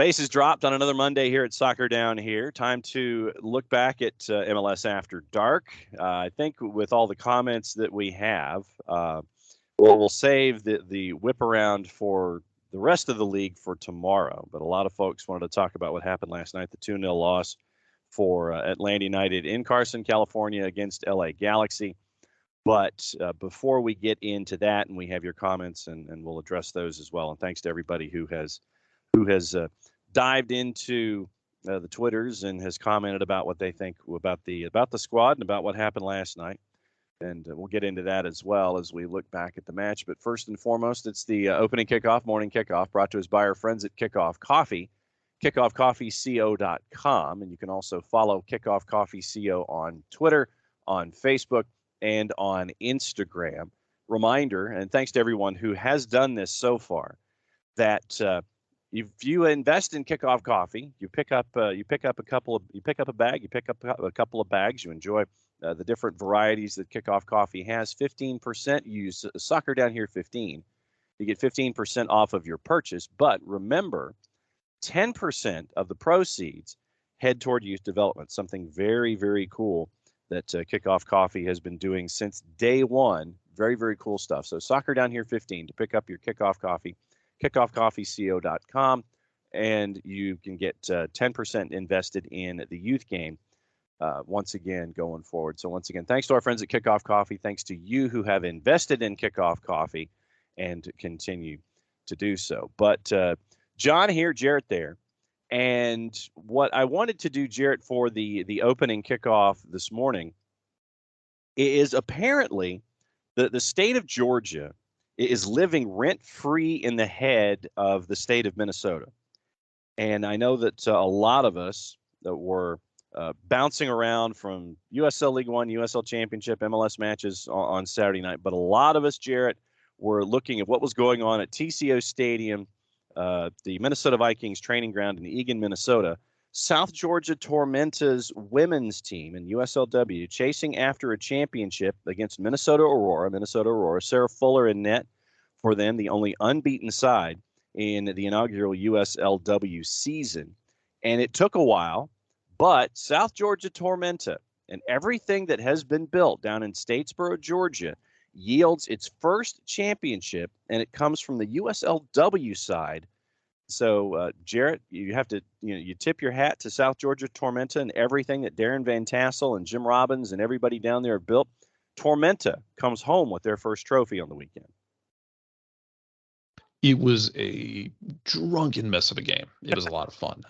bases dropped on another Monday here at Soccer Down Here. Time to look back at MLS After Dark. I think with all the comments that we have, we'll save the whip around for the rest of the league for tomorrow. But a lot of folks wanted to talk about what happened last night, the 2-0 loss for Atlanta United in Carson, California against LA Galaxy. But before we get into that, and we have your comments, and we'll address those as well. And thanks to everybody who has dived into the Twitters and has commented about what they think about the squad and about what happened last night. And we'll get into that as well as we look back at the match. But first and foremost, it's the opening kickoff, morning kickoff, brought to us by our friends at Kickoff Coffee, kickoffcoffeeco.com. And you can also follow Kickoff Coffee CO on Twitter, on Facebook, and on Instagram. Reminder, and thanks to everyone who has done this so far, that if you invest in Kickoff Coffee, you pick up a couple of bags. You enjoy the different varieties that Kickoff Coffee has. 15%. Use Soccer Down Here 15. You get 15% off of your purchase. But remember, 10% of the proceeds head toward youth development. Something very, very cool that Kickoff Coffee has been doing since day one. Very, very cool stuff. So Soccer Down Here 15 to pick up your Kickoff Coffee. kickoffcoffeeco.com, and you can get 10% invested in the youth game once again going forward. So once again, thanks to our friends at Kickoff Coffee. Thanks to you who have invested in Kickoff Coffee and continue to do so. But John here, Jarrett there. And what I wanted to do, Jarrett, for the opening kickoff this morning is apparently the state of Georgia is living rent-free in the head of the state of Minnesota. And I know that a lot of us that were bouncing around from USL League One, USL Championship, MLS matches on Saturday night, but a lot of us, Jarrett, were looking at what was going on at TCO Stadium, the Minnesota Vikings training ground in Eagan, Minnesota. South Georgia Tormenta's women's team in USLW chasing after a championship against Minnesota Aurora. Sarah Fuller in net for them, the only unbeaten side in the inaugural USLW season. And it took a while, but South Georgia Tormenta and everything that has been built down in Statesboro, Georgia, yields its first championship, and it comes from the USLW side. So, Jarrett, you have to, you tip your hat to South Georgia Tormenta and everything that Darren Van Tassel and Jim Robbins and everybody down there have built. Tormenta comes home with their first trophy on the weekend. It was a drunken mess of a game. It was a lot of fun.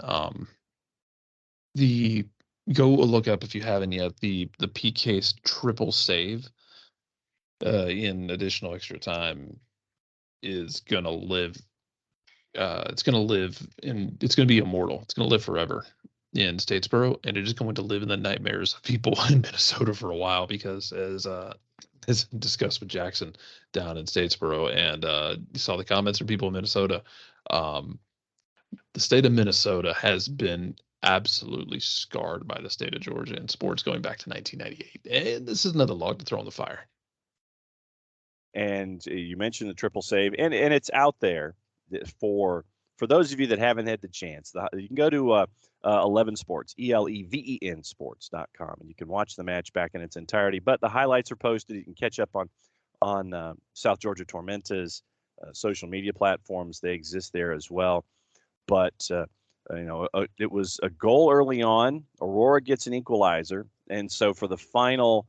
Go look up if you haven't yet, the PK's triple save in additional extra time is going to live. It's going to be immortal. It's going to live forever in Statesboro, and it is going to live in the nightmares of people in Minnesota for a while, because as discussed with Jackson down in Statesboro, and you saw the comments from people in Minnesota, the state of Minnesota has been absolutely scarred by the state of Georgia in sports going back to 1998, and this is another log to throw on the fire. And you mentioned the triple save, and it's out there. For those of you that haven't had the chance, you can go to 11 Sports, ELEVEN Sports.com, and you can watch the match back in its entirety. But the highlights are posted. You can catch up on South Georgia Tormenta's social media platforms. They exist there as well. But it was a goal early on. Aurora gets an equalizer, and so for the final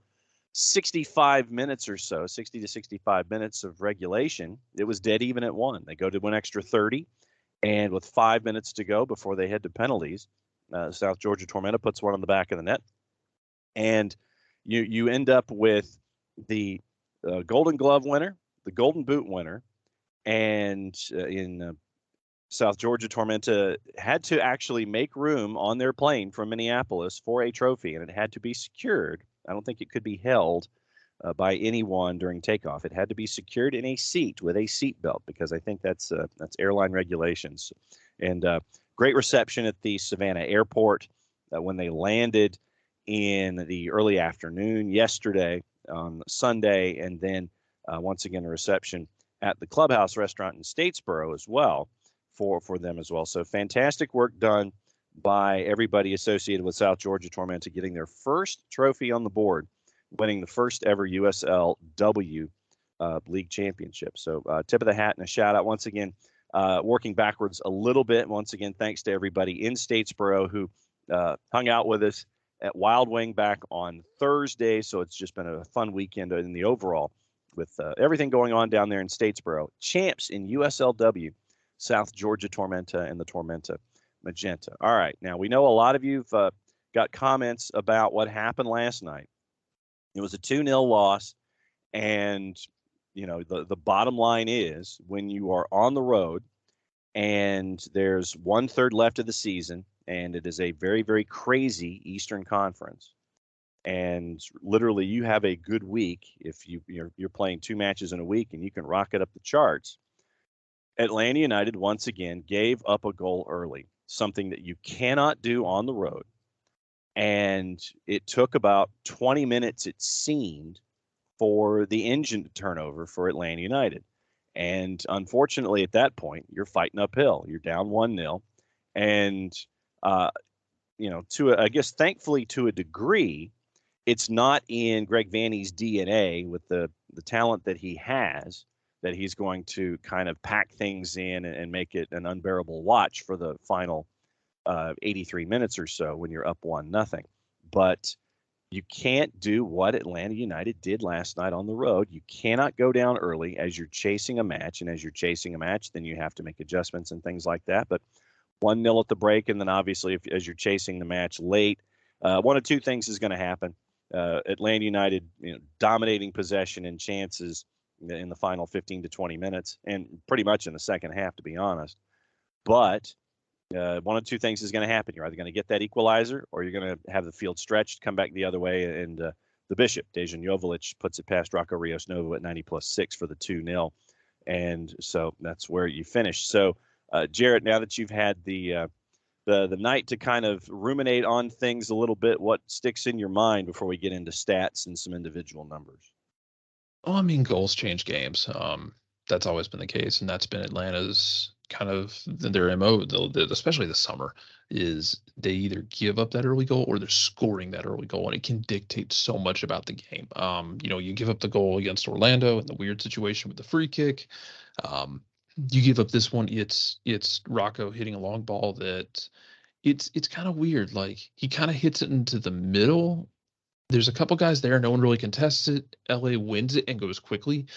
65 minutes or so, 60 to 65 minutes of regulation, it was dead even at 1. They go to an extra 30, and with 5 minutes to go before they head to penalties, South Georgia Tormenta puts one on the back of the net, and you end up with the Golden Glove winner, the Golden Boot winner, and in South Georgia Tormenta had to actually make room on their plane from Minneapolis for a trophy, and it had to be secured. I don't think it could be held by anyone during takeoff. It had to be secured in a seat with a seat belt, because I think that's airline regulations. And great reception at the Savannah airport when they landed in the early afternoon yesterday on Sunday, and then once again a reception at the Clubhouse restaurant in Statesboro as well for them as well. So fantastic work done by everybody associated with South Georgia Tormenta, getting their first trophy on the board, winning the first ever USLW league championship. So tip of the hat and a shout out once again, working backwards a little bit. Once again, thanks to everybody in Statesboro who hung out with us at Wild Wing back on Thursday. So it's just been a fun weekend in the overall with everything going on down there in Statesboro. Champs in USLW, South Georgia Tormenta and the Tormenta Magenta. All right. Now, we know a lot of you've got comments about what happened last night. It was a 2-0 loss. And, you know, the bottom line is when you are on the road and there's 1/3 left of the season, and it is a very, very crazy Eastern Conference. And literally, you have a good week if you're playing 2 matches in a week and you can rocket up the charts. Atlanta United once again gave up a goal early, something that you cannot do on the road. And it took about 20 minutes, it seemed, for the engine to turn over for Atlanta United. And unfortunately, at that point, you're fighting uphill. You're down 1-0. And, I guess, thankfully, to a degree, it's not in Greg Vanney's DNA with the talent that he has, that he's going to kind of pack things in and make it an unbearable watch for the final 83 minutes or so when you're up 1-0. But you can't do what Atlanta United did last night on the road. You cannot go down early as you're chasing a match. And as you're chasing a match, then you have to make adjustments and things like that. But 1-0 at the break, and then obviously as you're chasing the match late, one of two things is going to happen. Atlanta United, dominating possession and chances in the final 15 to 20 minutes, and pretty much in the second half, to be honest. But one of two things is going to happen. You're either going to get that equalizer or you're going to have the field stretched, come back the other way, and the Bishop, Dejan Joveljic, puts it past Rocco Rios Novo at 90+6 for the 2-0. And so that's where you finish. So, Jarrett, now that you've had the night to kind of ruminate on things a little bit, what sticks in your mind before we get into stats and some individual numbers? Oh, I mean, goals change games. That's always been the case, and that's been Atlanta's kind of their MO, especially this summer, is they either give up that early goal or they're scoring that early goal, and it can dictate so much about the game. You give up the goal against Orlando in the weird situation with the free kick. You give up this one, it's Rocco hitting a long ball that it's kind of weird. Like, he kind of hits it into the middle. There's a couple guys there. No one really contests it. LA wins it and goes quickly,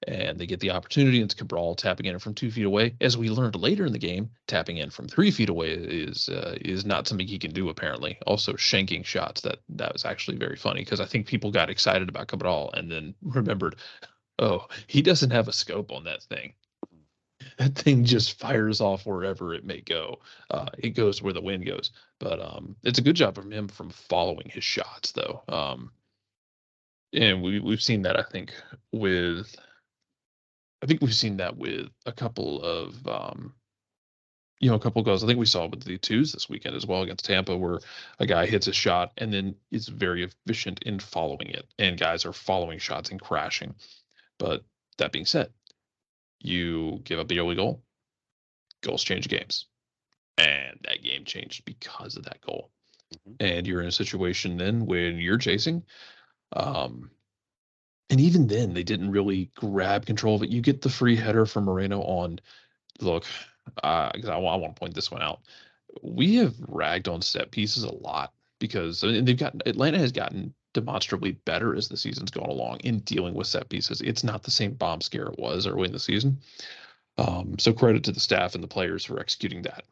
and they get the opportunity. And it's Cabral tapping in from 2 feet away. As we learned later in the game, tapping in from 3 feet away is not something he can do, apparently. Also, shanking shots. That was actually very funny, because I think people got excited about Cabral and then remembered, oh, he doesn't have a scope on that thing. That thing just fires off wherever it may go. It goes where the wind goes. But it's a good job from him from following his shots, though. And we've seen that, I think we've seen that with a couple of a couple of goals. I think we saw it with the twos this weekend as well against Tampa, where a guy hits a shot and then is very efficient in following it, and guys are following shots and crashing. But that being said, you give up the early goal, goals change games. And that game changed because of that goal. Mm-hmm. And you're in a situation then when you're chasing. And even then, they didn't really grab control of it. You get the free header from Moreno on. Look, because I want to point this one out. We have ragged on set pieces a lot because Atlanta has gotten demonstrably better as the season's gone along in dealing with set pieces. It's not the same bomb scare it was early in the season. So credit to the staff and the players for executing that.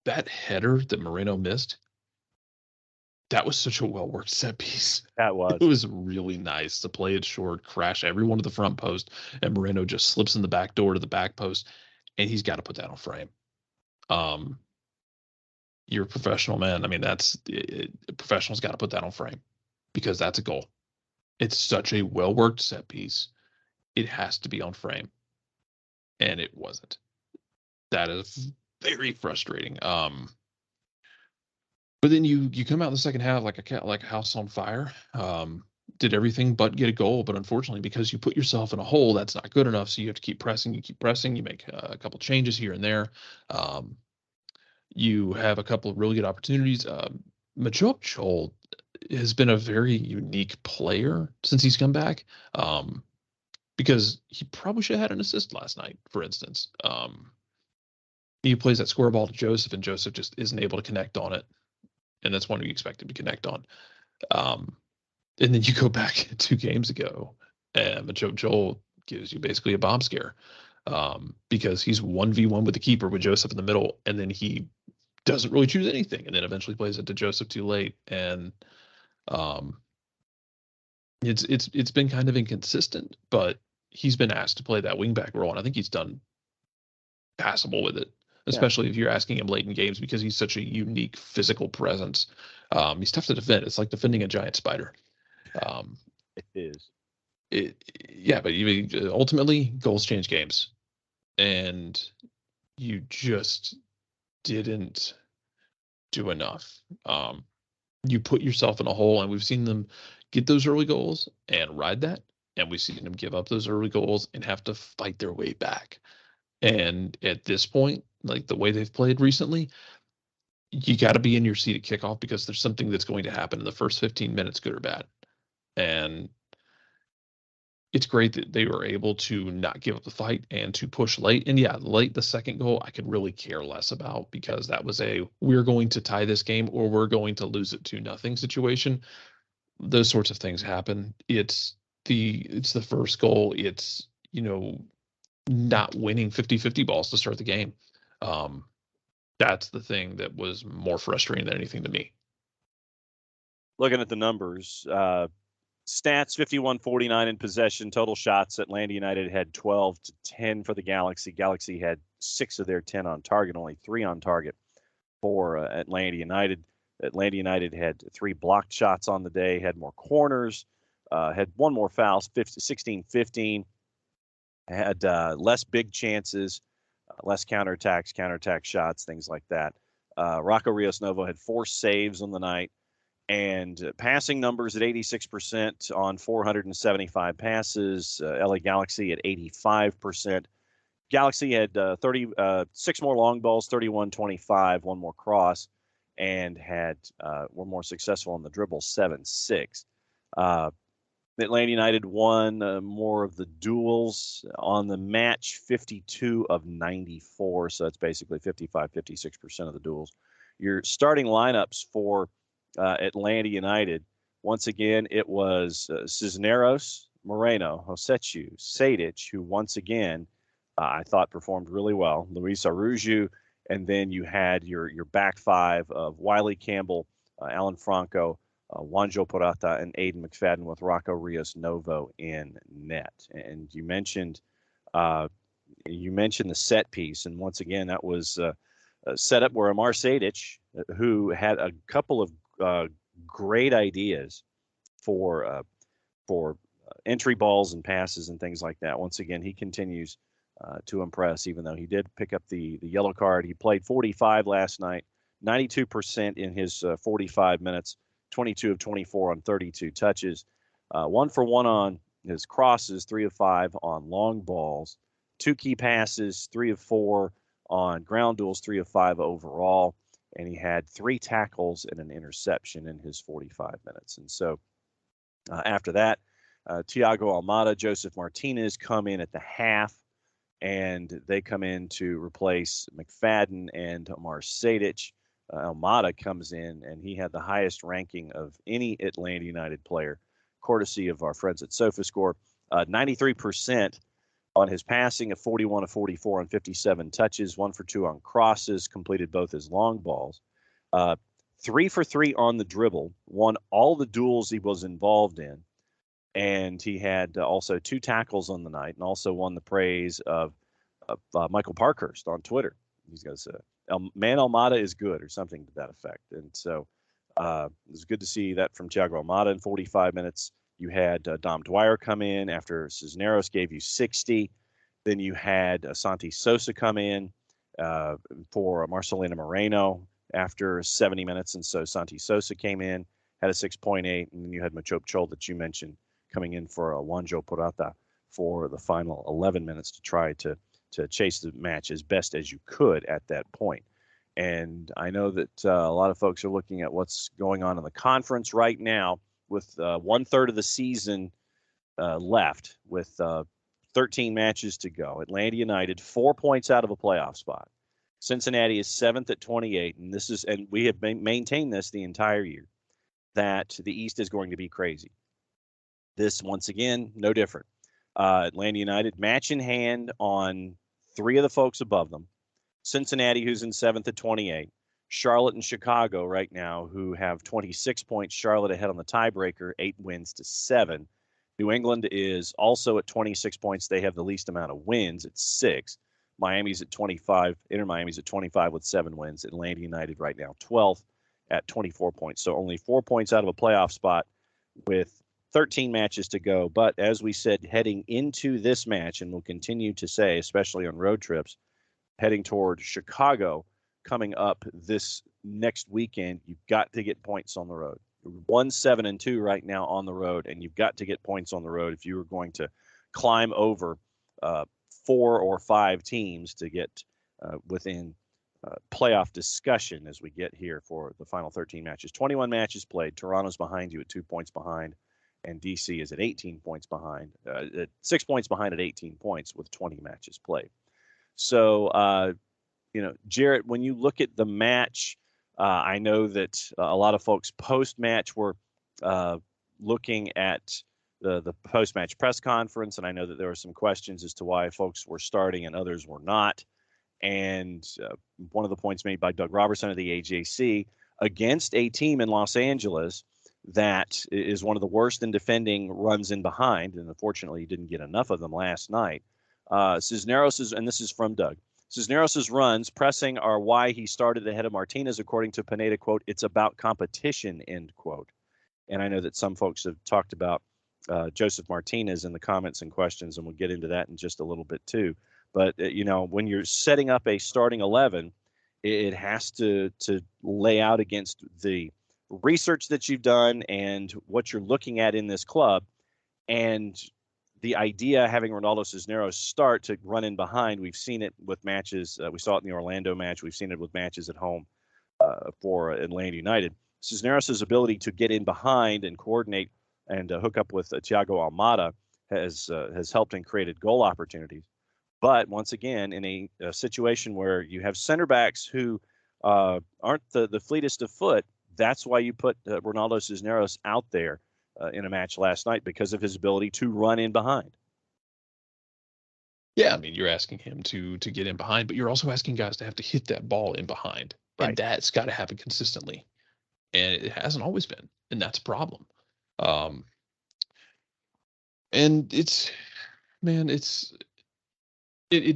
That header that Moreno missed, that was such a well-worked set piece. That was. It was really nice to play it short, crash everyone to the front post, and Moreno just slips in the back door to the back post, and he's got to put that on frame. You're a professional, man. I mean, professional's got to put that on frame because that's a goal. It's such a well-worked set piece. It has to be on frame, and it wasn't. That is very frustrating. But then you come out in the second half like a house on fire. did everything but get a goal. But unfortunately, because you put yourself in a hole, that's not good enough. So you have to keep pressing. You keep pressing. You make a couple changes here and there. You have a couple of really good opportunities. Machoke Joel has been a very unique player since he's come back, because he probably should have had an assist last night, for instance. He plays that square ball to Joseph, and Joseph just isn't able to connect on it. And that's one we expect him to connect on. And then you go back 2 games ago, and Machoke Joel gives you basically a bomb scare, because he's 1v1 with the keeper with Joseph in the middle, and then he doesn't really choose anything, and then eventually plays it to Joseph too late. And it's been kind of inconsistent, but he's been asked to play that wingback role, and I think he's done passable with it, especially if you're asking him late in games, because he's such a unique physical presence. He's tough to defend. It's like defending a giant spider. It is. But ultimately, goals change games, and you just didn't do enough. You put yourself in a hole, and we've seen them get those early goals and ride that, and we've seen them give up those early goals and have to fight their way back. And at this point, like the way they've played recently, you got to be in your seat at kickoff, because there's something that's going to happen in the first 15 minutes, good or bad. And it's great that they were able to not give up the fight and to push late. And late, the second goal, I could really care less about, because that was we're going to tie this game or we're going to lose it 2-0 situation. Those sorts of things happen. It's the first goal. It's, not winning 50-50 balls to start the game. That's the thing that was more frustrating than anything to me. Looking at the numbers, stats 51-49 in possession, total shots. Atlanta United had 12-10 for the Galaxy. Galaxy had 6 of their 10 on target, only 3 on target for Atlanta United. Atlanta United had 3 blocked shots on the day, had more corners, had 1 more foul, 16-15, had less big chances, less counterattack shots, things like that. Rocco Rios Novo had 4 saves on the night, and passing numbers at 86% on 475 passes. LA Galaxy at 85%. Galaxy had 6 more long balls, 31-25, 1 more cross, and were more successful on the dribble, 7-6. Atlanta United won more of the duels on the match, 52 of 94. So that's basically 56% of the duels. Your starting lineups for Atlanta United, once again, it was Cisneros, Moreno, Josechu, Sejdic, who once again I thought performed really well, Luis Araujo, and then you had your back 5 of Wiley Campbell, Alan Franco, Juanjo Porata, and Aiden McFadden, with Rocco Rios Novo in net. And you mentioned the set piece, and once again that was set up where Amar Sejdic, who had a couple of great ideas for entry balls and passes and things like that. Once again, he continues to impress, even though he did pick up the yellow card. He played 45 last night, 92% in his 45 minutes, 22 of 24 on 32 touches, 1 for 1 on his crosses, 3 of 5 on long balls, 2 key passes, 3 of 4 on ground duels, 3 of 5 overall, and he had 3 tackles and an interception in his 45 minutes. And so after that, Thiago Almada, Joseph Martinez come in at the half, and they come in to replace McFadden and Amar Sejdic. Almada comes in, and he had the highest ranking of any Atlanta United player, courtesy of our friends at SofaScore. 93% on his passing, of 41 of 44 on 57 touches, 1 for 2 on crosses, completed both his long balls. 3 for 3 on the dribble, won all the duels he was involved in, and he had also 2 tackles on the night, and also won the praise of Michael Parkhurst on Twitter. He's got to say, Man Almada is good, or something to that effect. And so it was good to see that from Thiago Almada in 45 minutes. You had Dom Dwyer come in after Cisneros gave you 60. Then you had Santi Sosa come in for Marcelino Moreno after 70 minutes. And so Santi Sosa came in, had a 6.8, and then you had Machop Chol that you mentioned coming in for a Wanjo Purata for the final 11 minutes to try to chase the match as best as you could at that point. And I know that a lot of folks are looking at what's going on in the conference right now with 1/3 of the season left, with 13 matches to go. Atlanta United 4 points out of a playoff spot. Cincinnati is 7th at 28, and we have maintained this the entire year, that the East is going to be crazy. This, once again, no different. Atlanta United match in hand on 3 of the folks above them. Cincinnati, who's in 7th at 28. Charlotte and Chicago right now, who have 26 points. Charlotte ahead on the tiebreaker, 8 wins to 7. New England is also at 26 points. They have the least amount of wins at 6. Miami's at 25. Inter Miami's at 25 with 7 wins. Atlanta United right now 12th at 24 points. So only 4 points out of a playoff spot with 13 matches to go. But as we said, heading into this match, and we'll continue to say, especially on road trips, heading toward Chicago coming up this next weekend, you've got to get points on the road. 1-7-2 right now on the road, and you've got to get points on the road if you were going to climb over 4 or 5 teams to get within playoff discussion as we get here for the final 13 matches. 21 matches played. Toronto's behind you at 2 points behind, and DC is at 18 points behind, at 6 points behind at 18 points with 20 matches played. So, Jarrett, when you look at the match, I know that a lot of folks post-match were looking at the post-match press conference, and I know that there were some questions as to why folks were starting and others were not. And one of the points made by Doug Robertson of the AJC against a team in Los Angeles that is one of the worst in defending runs in behind, and unfortunately you didn't get enough of them last night. Cisneros' and this is from Doug, Cisneros' runs pressing are why he started ahead of Martinez, according to Pineda, quote, "It's about competition," end quote. And I know that some folks have talked about Joseph Martinez in the comments and questions, and we'll get into that in just a little bit too. But, when you're setting up a starting 11, it has to lay out against the research that you've done and what you're looking at in this club. And the idea having Ronaldo Cisneros start to run in behind, we've seen it with matches. We saw it in the Orlando match. We've seen it with matches at home for Atlanta United. Cisneros' ability to get in behind and coordinate and hook up with Thiago Almada has helped and created goal opportunities. But once again, in a situation where you have center backs who aren't the fleetest of foot, that's why you put Ronaldo Cisneros out there in a match last night, because of his ability to run in behind. Yeah, I mean, you're asking him to get in behind, but you're also asking guys to have to hit that ball in behind. Right. And that's got to happen consistently. And it hasn't always been. And that's a problem. And it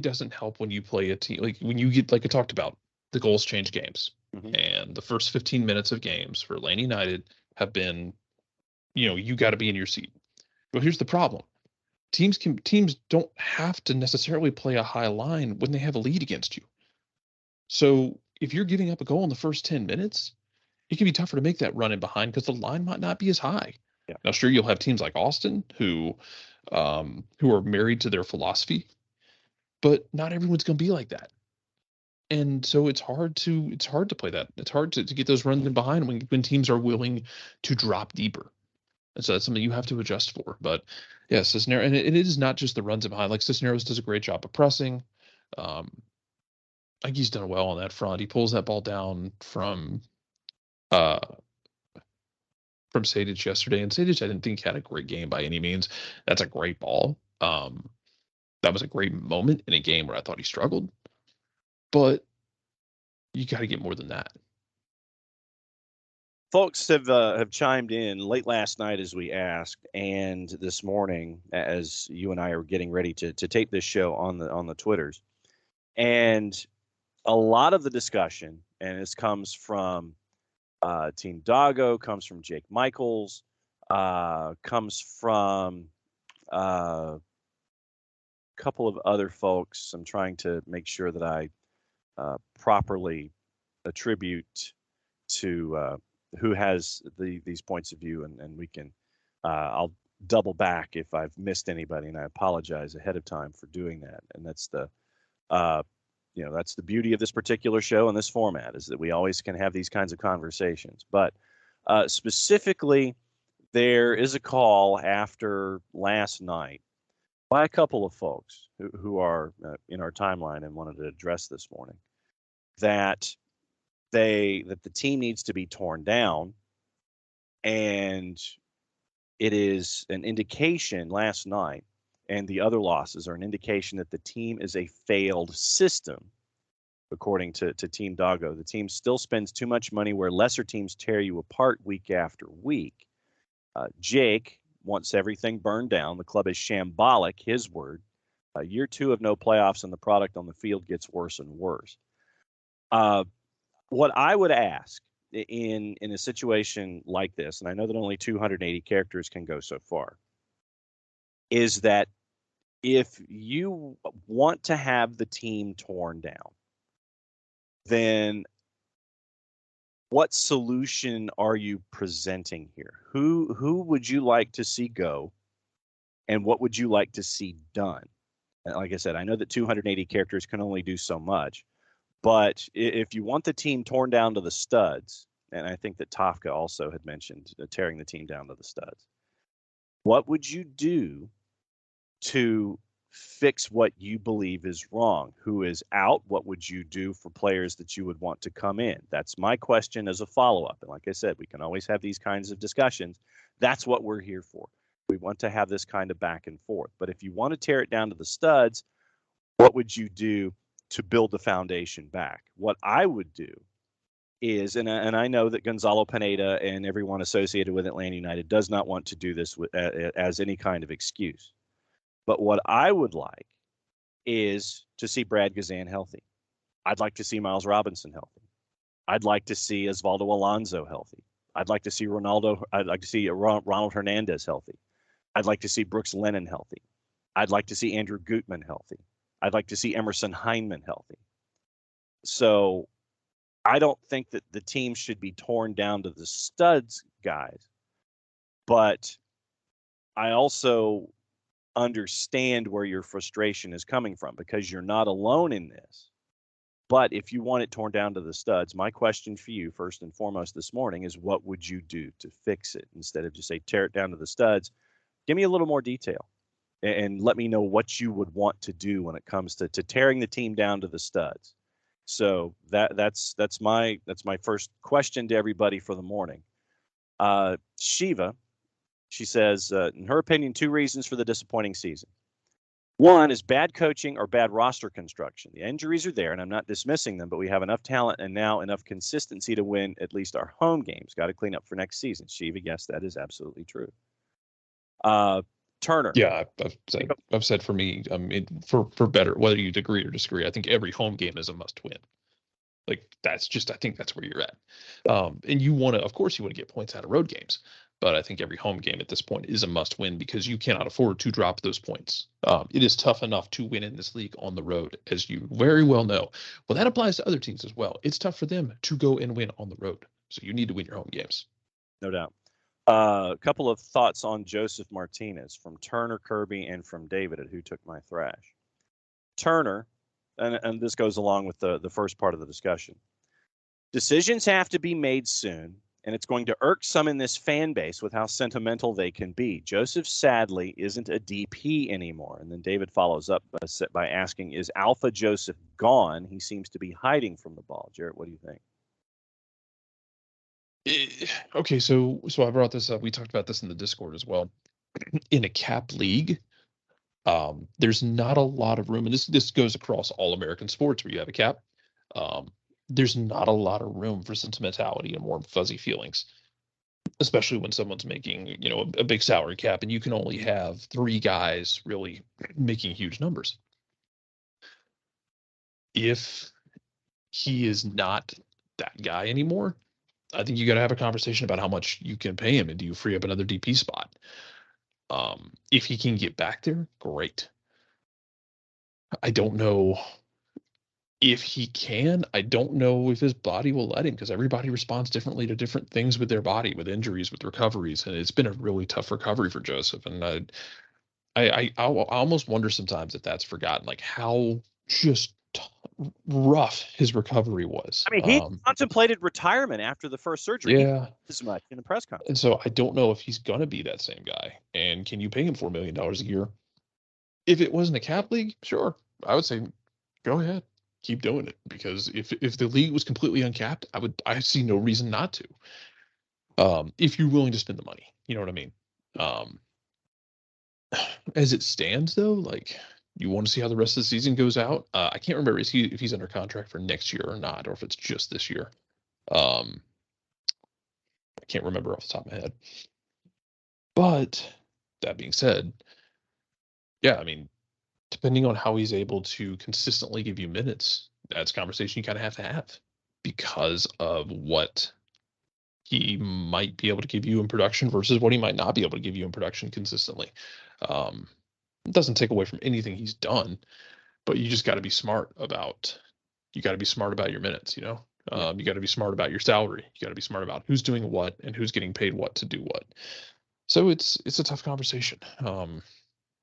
doesn't help when you play a team, like when you get, like I talked about, the goals change games. Mm-hmm. And the first 15 minutes of games for Atlanta United have been, you got to be in your seat. Well, here's the problem. Teams don't have to necessarily play a high line when they have a lead against you. So if you're giving up a goal in the first 10 minutes, it can be tougher to make that run in behind because the line might not be as high. Yeah. Now, sure, you'll have teams like Austin who are married to their philosophy, but not everyone's going to be like that. And so it's hard to play that. It's hard to get those runs in behind when teams are willing to drop deeper. And so that's something you have to adjust for. But yeah, Cisneros, and it is not just the runs in behind. Like Cisneros does a great job of pressing. I think he's done well on that front. He pulls that ball down from Sejdic yesterday, and Sejdic I didn't think had a great game by any means. That's a great ball. That was a great moment in a game where I thought he struggled. But you got to get more than that. Folks have chimed in late last night as we asked, and this morning as you and I are getting ready to tape this show on the Twitters. And a lot of the discussion, and this comes from Team Doggo, comes from Jake Michaels, comes from a couple of other folks. I'm trying to make sure that I properly attribute to who has these points of view, and we can. I'll double back if I've missed anybody, and I apologize ahead of time for doing that. And that's the that's the beauty of this particular show and this format, is that we always can have these kinds of conversations. But specifically, there is a call after last night by a couple of folks who are in our timeline and wanted to address this morning that the team needs to be torn down, and it is an indication last night, and the other losses are an indication that the team is a failed system. According to Team Doggo, the team still spends too much money where lesser teams tear you apart week after week. Jake wants everything burned down. The club is shambolic, his word. Year 2 of no playoffs, and the product on the field gets worse and worse. What I would ask in a situation like this, and I know that only 280 characters can go so far, is that if you want to have the team torn down, then what solution are you presenting here? Who would you like to see go, and what would you like to see done? And like I said, I know that 280 characters can only do so much, but if you want the team torn down to the studs, and I think that Tafka also had mentioned tearing the team down to the studs, what would you do to fix what you believe is wrong? Who is out? What would you do for players that you would want to come in? That's my question as a follow-up. And like I said, we can always have these kinds of discussions. That's what we're here for. We want to have this kind of back and forth. But if you want to tear it down to the studs, what would you do to build the foundation back? What I would do is, and I know that Gonzalo Pineda and everyone associated with Atlanta United does not want to do this as any kind of excuse. But what I would like is to see Brad Gazan healthy. I'd like to see Miles Robinson healthy. I'd like to see Osvaldo Alonso healthy. I'd like to see Ronald Hernandez healthy. I'd like to see Brooks Lennon healthy. I'd like to see Andrew Gutman healthy. I'd like to see Emerson Heinemann healthy. So I don't think that the team should be torn down to the studs, guys. But I also understand where your frustration is coming from, because you're not alone in this. But if you want it torn down to the studs, my question for you, first and foremost this morning, is what would you do to fix it? Instead of just say tear it down to the studs, give me a little more detail and let me know what you would want to do when it comes to tearing the team down to the studs. So that's my first question to everybody for the morning. Shiva, she says, in her opinion, 2 reasons for the disappointing season. One is bad coaching or bad roster construction. The injuries are there, and I'm not dismissing them, but we have enough talent and now enough consistency to win at least our home games. Got to clean up for next season. Shiva, yes, that is absolutely true. Turner. Yeah, I've said for me, for better, whether you agree or disagree, I think every home game is a must win. Like I think that's where you're at. And you want to, of course, you want to get points out of road games, but I think every home game at this point is a must win, because you cannot afford to drop those points. It is tough enough to win in this league on the road, as you very well know. Well, that applies to other teams as well. It's tough for them to go and win on the road. So you need to win your home games. No doubt. A couple of thoughts on Joseph Martinez from Turner, Kirby, and from David at Who Took My Thrash. Turner, and this goes along with the first part of the discussion. Decisions have to be made soon, and it's going to irk some in this fan base with how sentimental they can be. Joseph, sadly, isn't a DP anymore. And then David follows up by asking, is Alpha Joseph gone? He seems to be hiding from the ball. Jarrett, what do you think? Okay, so I brought this up. We talked about this in the Discord as well. In a cap league, there's not a lot of room, and this goes across all American sports where you have a cap. There's not a lot of room for sentimentality and warm, fuzzy feelings, especially when someone's making, a big salary cap, and you can only have 3 guys really making huge numbers. If he is not that guy anymore, I think you got to have a conversation about how much you can pay him, and do you free up another DP spot? If he can get back there, great. I don't know If he can, I don't know if his body will let him, because everybody responds differently to different things with their body, with injuries, with recoveries, and it's been a really tough recovery for Joseph. And I almost wonder sometimes if that's forgotten, like how just rough his recovery was. I mean, he contemplated retirement after the first surgery. He Yeah. as much in the press conference. And so I don't know if he's going to be that same guy. And can you pay him $4 million a year? If it wasn't a cap league, sure. I would say go ahead. Keep doing it. Because if the league was completely uncapped, I see no reason not to. If you're willing to spend the money. You know what I mean? Um, as it stands though, like you want to see how the rest of the season goes out. I can't remember if he's under contract for next year or not, or if it's just this year. I can't remember off the top of my head. But that being said, yeah, I mean, depending on how he's able to consistently give you minutes, that's a conversation you kind of have because of what he might be able to give you in production versus what he might not be able to give you in production consistently. It doesn't take away from anything he's done, but you just got to be smart about your minutes, you know. You got to be smart about your salary. You got to be smart about who's doing what and who's getting paid what to do what. So it's a tough conversation.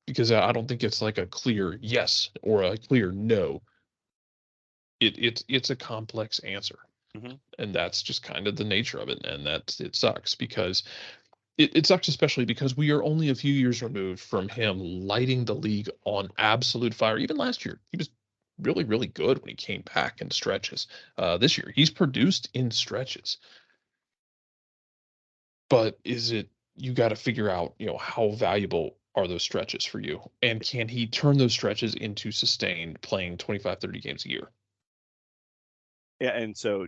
Because I don't think it's like a clear yes or a clear no. It's a complex answer, and that's just kind of the nature of it, and it sucks because it sucks especially because we are only a few years removed from him lighting the league on absolute fire. Even last year, he was really really good when he came back in stretches. This year, he's produced in stretches, but you got to figure out, how valuable are those stretches for you? And can he turn those stretches into sustained playing 25, 30 games a year? Yeah, and so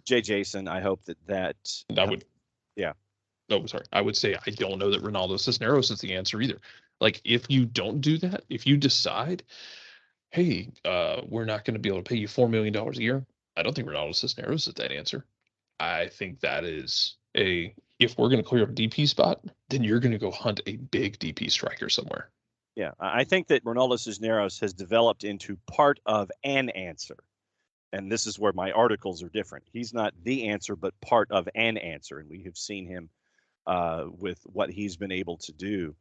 Jay Jason, I hope that I would, yeah. No, sorry. I would say I don't know that Ronaldo Cisneros is the answer either. Like, if you don't do that, if you decide, hey, we're not going to be able to pay you $4 million a year, I don't think Ronaldo Cisneros is that answer. I think that is if we're going to clear up a DP spot, then you're going to go hunt a big DP striker somewhere. Yeah, I think that Ronaldo Cisneros has developed into part of an answer. And this is where my articles are different. He's not the answer, but part of an answer. And we have seen him with what he's been able to do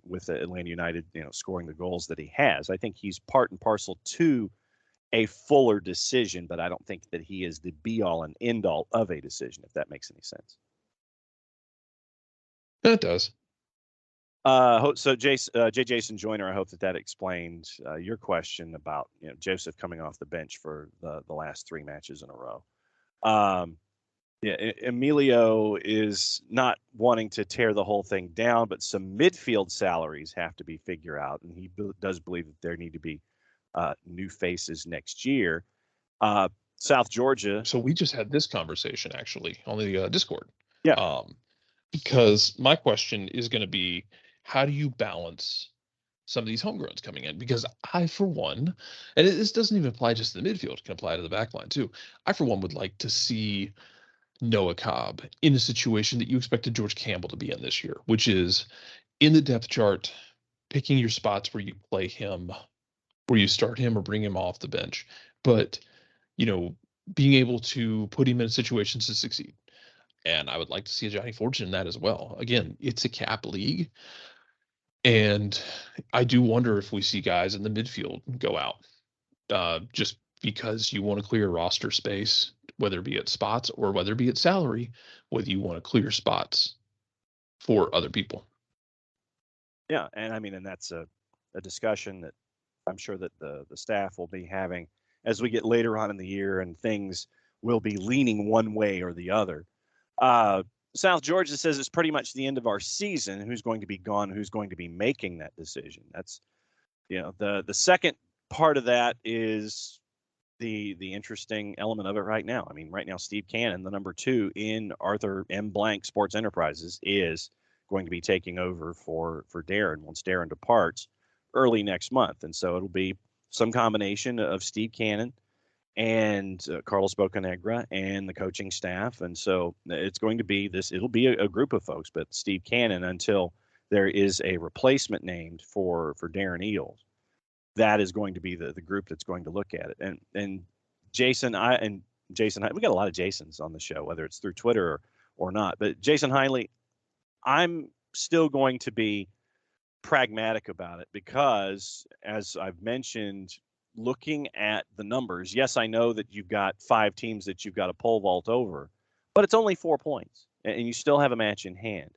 with Atlanta United, scoring the goals that he has. I think he's part and parcel to a fuller decision, but I don't think that he is the be all and end all of a decision, if that makes any sense. That does. So Jay Jason Joyner, I hope that explained your question about Joseph coming off the bench for the last 3 matches in a row. Emilio is not wanting to tear the whole thing down, but some midfield salaries have to be figured out, and he does believe that there need to be new faces next year. South Georgia. So we just had this conversation actually on the Discord. Yeah. Because my question is going to be, how do you balance some of these homegrowns coming in? Because I, for one, and this doesn't even apply just to the midfield, it can apply to the back line too. I, for one, would like to see Noah Cobb in a situation that you expected George Campbell to be in this year, which is in the depth chart, picking your spots where you play him, where you start him or bring him off the bench. But, being able to put him in situations to succeed. And I would like to see a Johnny Fortune in that as well. Again, it's a cap league. And I do wonder if we see guys in the midfield go out just because you want to clear roster space, whether it be at spots or whether it be at salary, whether you want to clear spots for other people. Yeah, and that's a discussion that I'm sure that the staff will be having as we get later on in the year, and things will be leaning one way or the other. South Georgia says it's pretty much the end of our season. Who's going to be gone? Who's going to be making that decision? That's, the second part of that is the interesting element of it right now. I mean, right now, Steve Cannon, the number 2 in Arthur M. Blank Sports Enterprises, is going to be taking over for Darren once Darren departs early next month. And so it'll be some combination of Steve Cannon and Carlos Bocanegra and the coaching staff. And so it's going to be it'll be a group of folks, but Steve Cannon until there is a replacement named for Darren Eales. that is going to be the group that's going to look at it. And Jason, we got a lot of Jasons on the show, whether it's through Twitter or not. But Jason Heinley, I'm still going to be pragmatic about it because, as I've mentioned, looking at the numbers, yes, I know that you've got 5 teams that you've got a pole vault over, but it's only 4 points, and you still have a match in hand.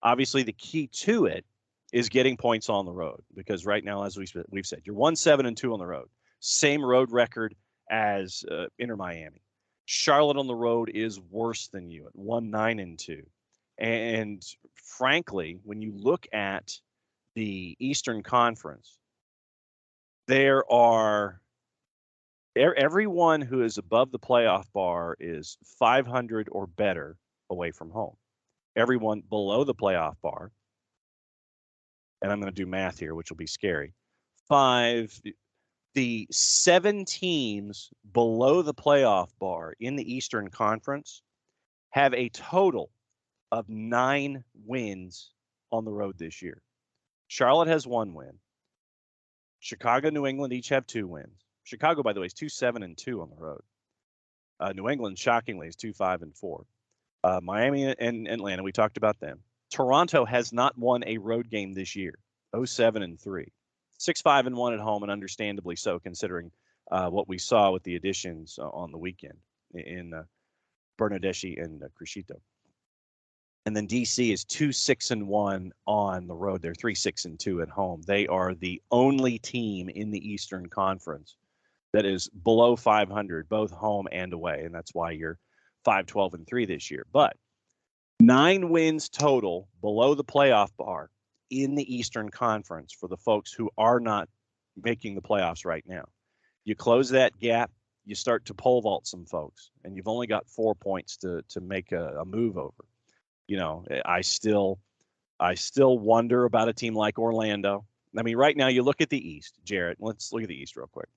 Obviously, the key to it is getting points on the road, because right now, as we've said, you're 1-7-2 on the road. Same road record as Inter Miami. Charlotte on the road is worse than you at 1-9-2. And frankly, when you look at the Eastern Conference, there are everyone who is above the playoff bar is 500 or better away from home. Everyone below the playoff bar, and I'm going to do math here, which will be scary. The 7 teams below the playoff bar in the Eastern Conference have a total of 9 wins on the road this year. Charlotte has 1 win. Chicago, New England each have 2 wins. Chicago, by the way, is 2-7-2 on the road. New England, shockingly, is 2-5-4. Miami and Atlanta, we talked about them. Toronto has not won a road game this year, 0-7-3. 6-5-1 at home, and understandably so, considering what we saw with the additions on the weekend in Bernardeschi and Crescito. And then DC is 2-6-1 on the road. They're 3-6-2 at home. They are the only team in the Eastern Conference that is below 500, both home and away, and that's why you're 5-12-3 this year. But 9 wins total below the playoff bar in the Eastern Conference for the folks who are not making the playoffs right now. You close that gap, you start to pole vault some folks, and you've only got 4 points to make a move over. You know, I still wonder about a team like Orlando. I mean, right now you look at the East, Jarrett. Let's look at the East real quick.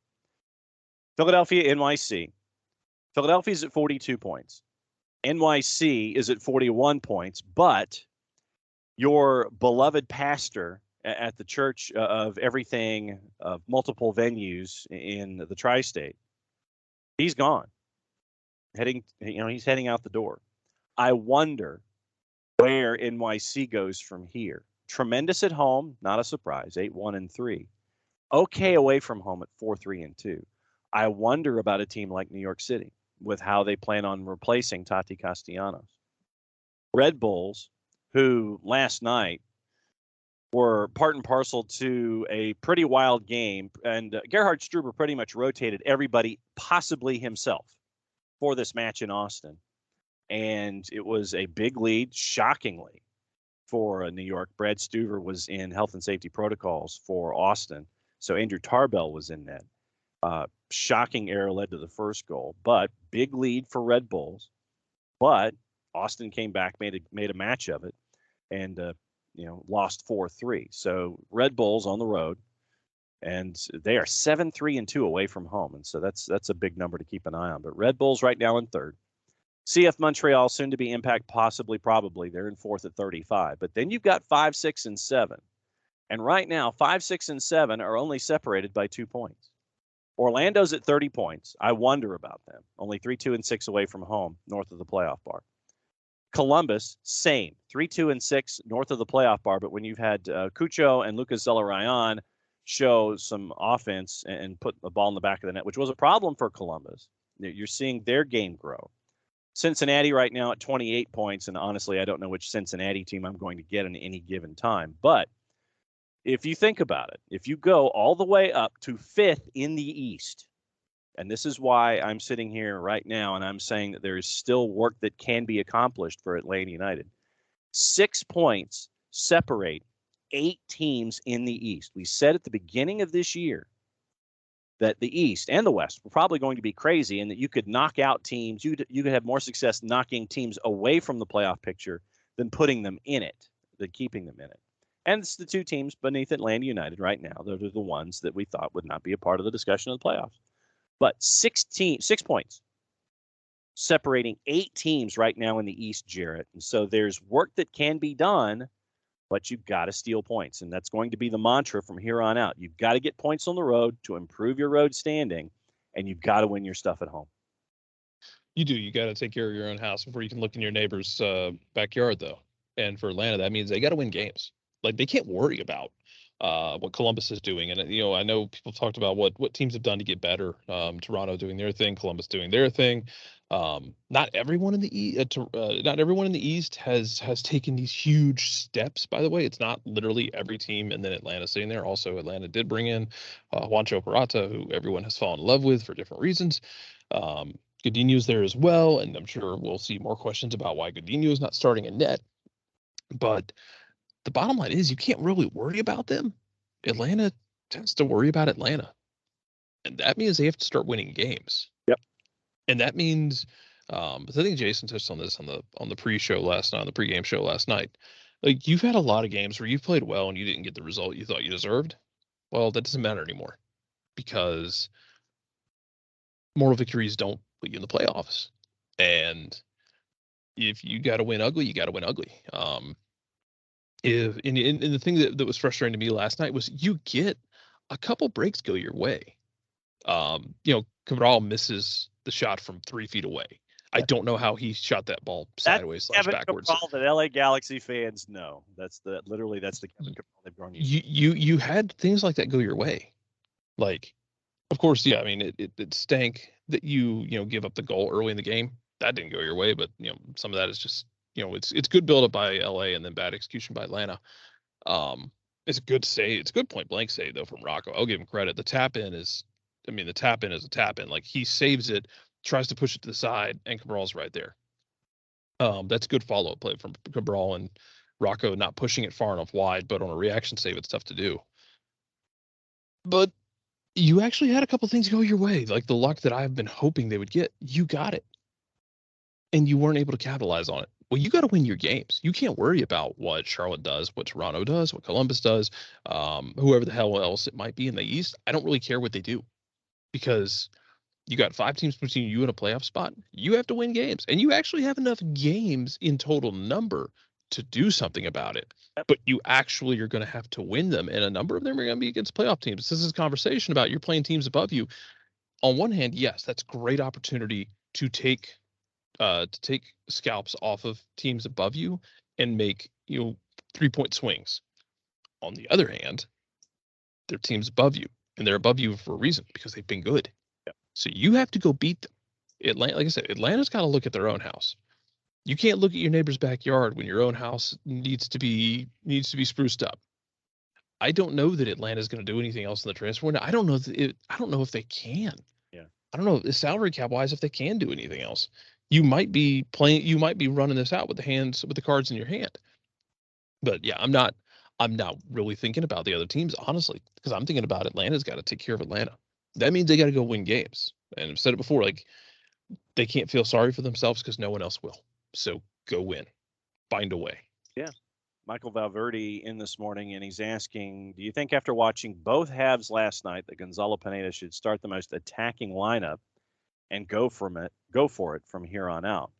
Philadelphia, NYC. Philadelphia's at 42 points. NYC is at 41 points, but your beloved pastor at the Church of Everything, of multiple venues in the tri-state, he's gone. He's heading out the door. I wonder where NYC goes from here. Tremendous at home, not a surprise, 8-1-3. Okay away from home at 4-3-2. I wonder about a team like New York City with how they plan on replacing Tati Castellanos. Red Bulls, who last night were part and parcel to a pretty wild game, and Gerhard Struber pretty much rotated everybody, possibly himself, for this match in Austin. And it was a big lead, shockingly, for New York. Brad Stuver was in health and safety protocols for Austin, so Andrew Tarbell was in net. Shocking error led to the first goal, but big lead for Red Bulls. But Austin came back, made a match of it, and lost 4-3. So Red Bulls on the road, and they are 7-3-2 away from home, and so that's a big number to keep an eye on. But Red Bulls right now in third. CF Montreal, soon to be Impact, probably. They're in fourth at 35. But then you've got 5, 6, and 7. And right now, 5, 6, and 7 are only separated by 2 points. Orlando's at 30 points. I wonder about them. Only 3, 2, and 6 away from home, north of the playoff bar. Columbus, same. 3, 2, and 6 north of the playoff bar. But when you've had Cucho and Lucas Zelarayan show some offense and put the ball in the back of the net, which was a problem for Columbus, you're seeing their game grow. Cincinnati right now at 28 points, and honestly, I don't know which Cincinnati team I'm going to get in any given time. But if you think about it, if you go all the way up to 5th in the East, and this is why I'm sitting here right now and I'm saying that there is still work that can be accomplished for Atlanta United. 6 points separate 8 teams in the East. We said at the beginning of this year that the East and the West were probably going to be crazy and that you could knock out teams. You could have more success knocking teams away from the playoff picture than putting them in it, than keeping them in it. And it's the 2 teams beneath Atlanta United right now. Those are the ones that we thought would not be a part of the discussion of the playoffs. But 6 points separating 8 teams right now in the East, Jarrett. And so there's work that can be done but you've got to steal points. And that's going to be the mantra from here on out. You've got to get points on the road to improve your road standing, and you've got to win your stuff at home. You do. You got to take care of your own house before you can look in your neighbor's backyard, though. And for Atlanta, that means they got to win games. Like, they can't worry about what Columbus is doing. And, I know people talked about what teams have done to get better. Toronto doing their thing, Columbus doing their thing. Not everyone in the East has taken these huge steps. By the way, it's not literally every team and then Atlanta sitting there. Also, Atlanta did bring in Juancho Parata, who everyone has fallen in love with for different reasons. Godinho's there as well, and I'm sure we'll see more questions about why Godinho is not starting in net. But the bottom line is you can't really worry about them. Atlanta tends to worry about Atlanta. And that means they have to start winning games. Yep. And that means I think Jason touched on this on the pre-show last night, on the pregame show last night. Like, you've had a lot of games where you've played well and you didn't get the result you thought you deserved. Well, that doesn't matter anymore because moral victories don't put you in the playoffs. And if you got to win ugly, you got to win ugly. And the thing that was frustrating to me last night was you get a couple breaks go your way. Cabral misses the shot from 3 feet away. I don't know how he shot that ball sideways / backwards. That's that LA Galaxy fans know. That's the Kevin Cabral they've grown used to. You had things like that go your way. Like, of course, yeah. I mean, it stank that you give up the goal early in the game. That didn't go your way, but some of that is just it's good build up by LA and then bad execution by Atlanta. It's a good save. It's a good point blank save though from Rocco. I'll give him credit. The tap in is a tap in. Like, he saves it, tries to push it to the side, and Cabral's right there. That's good follow up play from Cabral, and Rocco not pushing it far enough wide, but on a reaction save, it's tough to do. But you actually had a couple things go your way, like the luck that I've been hoping they would get. You got it, and you weren't able to capitalize on it. Well, you got to win your games. You can't worry about what Charlotte does, what Toronto does, what Columbus does, whoever the hell else it might be in the East. I don't really care what they do because you got 5 teams between you and a playoff spot. You have to win games, and you actually have enough games in total number to do something about it. But you actually are going to have to win them, and a number of them are going to be against playoff teams. This is a conversation about you're playing teams above you. On one hand, yes, that's a great opportunity to take scalps off of teams above you and make 3-point swings. On the other hand, they're teams above you, and they're above you for a reason because they've been good. Yep. So you have to go beat them. Atlanta, like I said, Atlanta's got to look at their own house. You can't look at your neighbor's backyard when your own house needs to be spruced up. I don't know that Atlanta's going to do anything else in the transfer window. I don't know if they can. Yeah. I don't know salary cap wise if they can do anything else. You might be running this out with the cards in your hand. But yeah, I'm not really thinking about the other teams, honestly, because I'm thinking about Atlanta's got to take care of Atlanta. That means they got to go win games. And I've said it before, like, they can't feel sorry for themselves because no one else will. So go win. Find a way. Yeah. Michael Valverde in this morning, and he's asking, do you think after watching both halves last night that Gonzalo Pineda should start the most attacking lineup and go for it from here on out?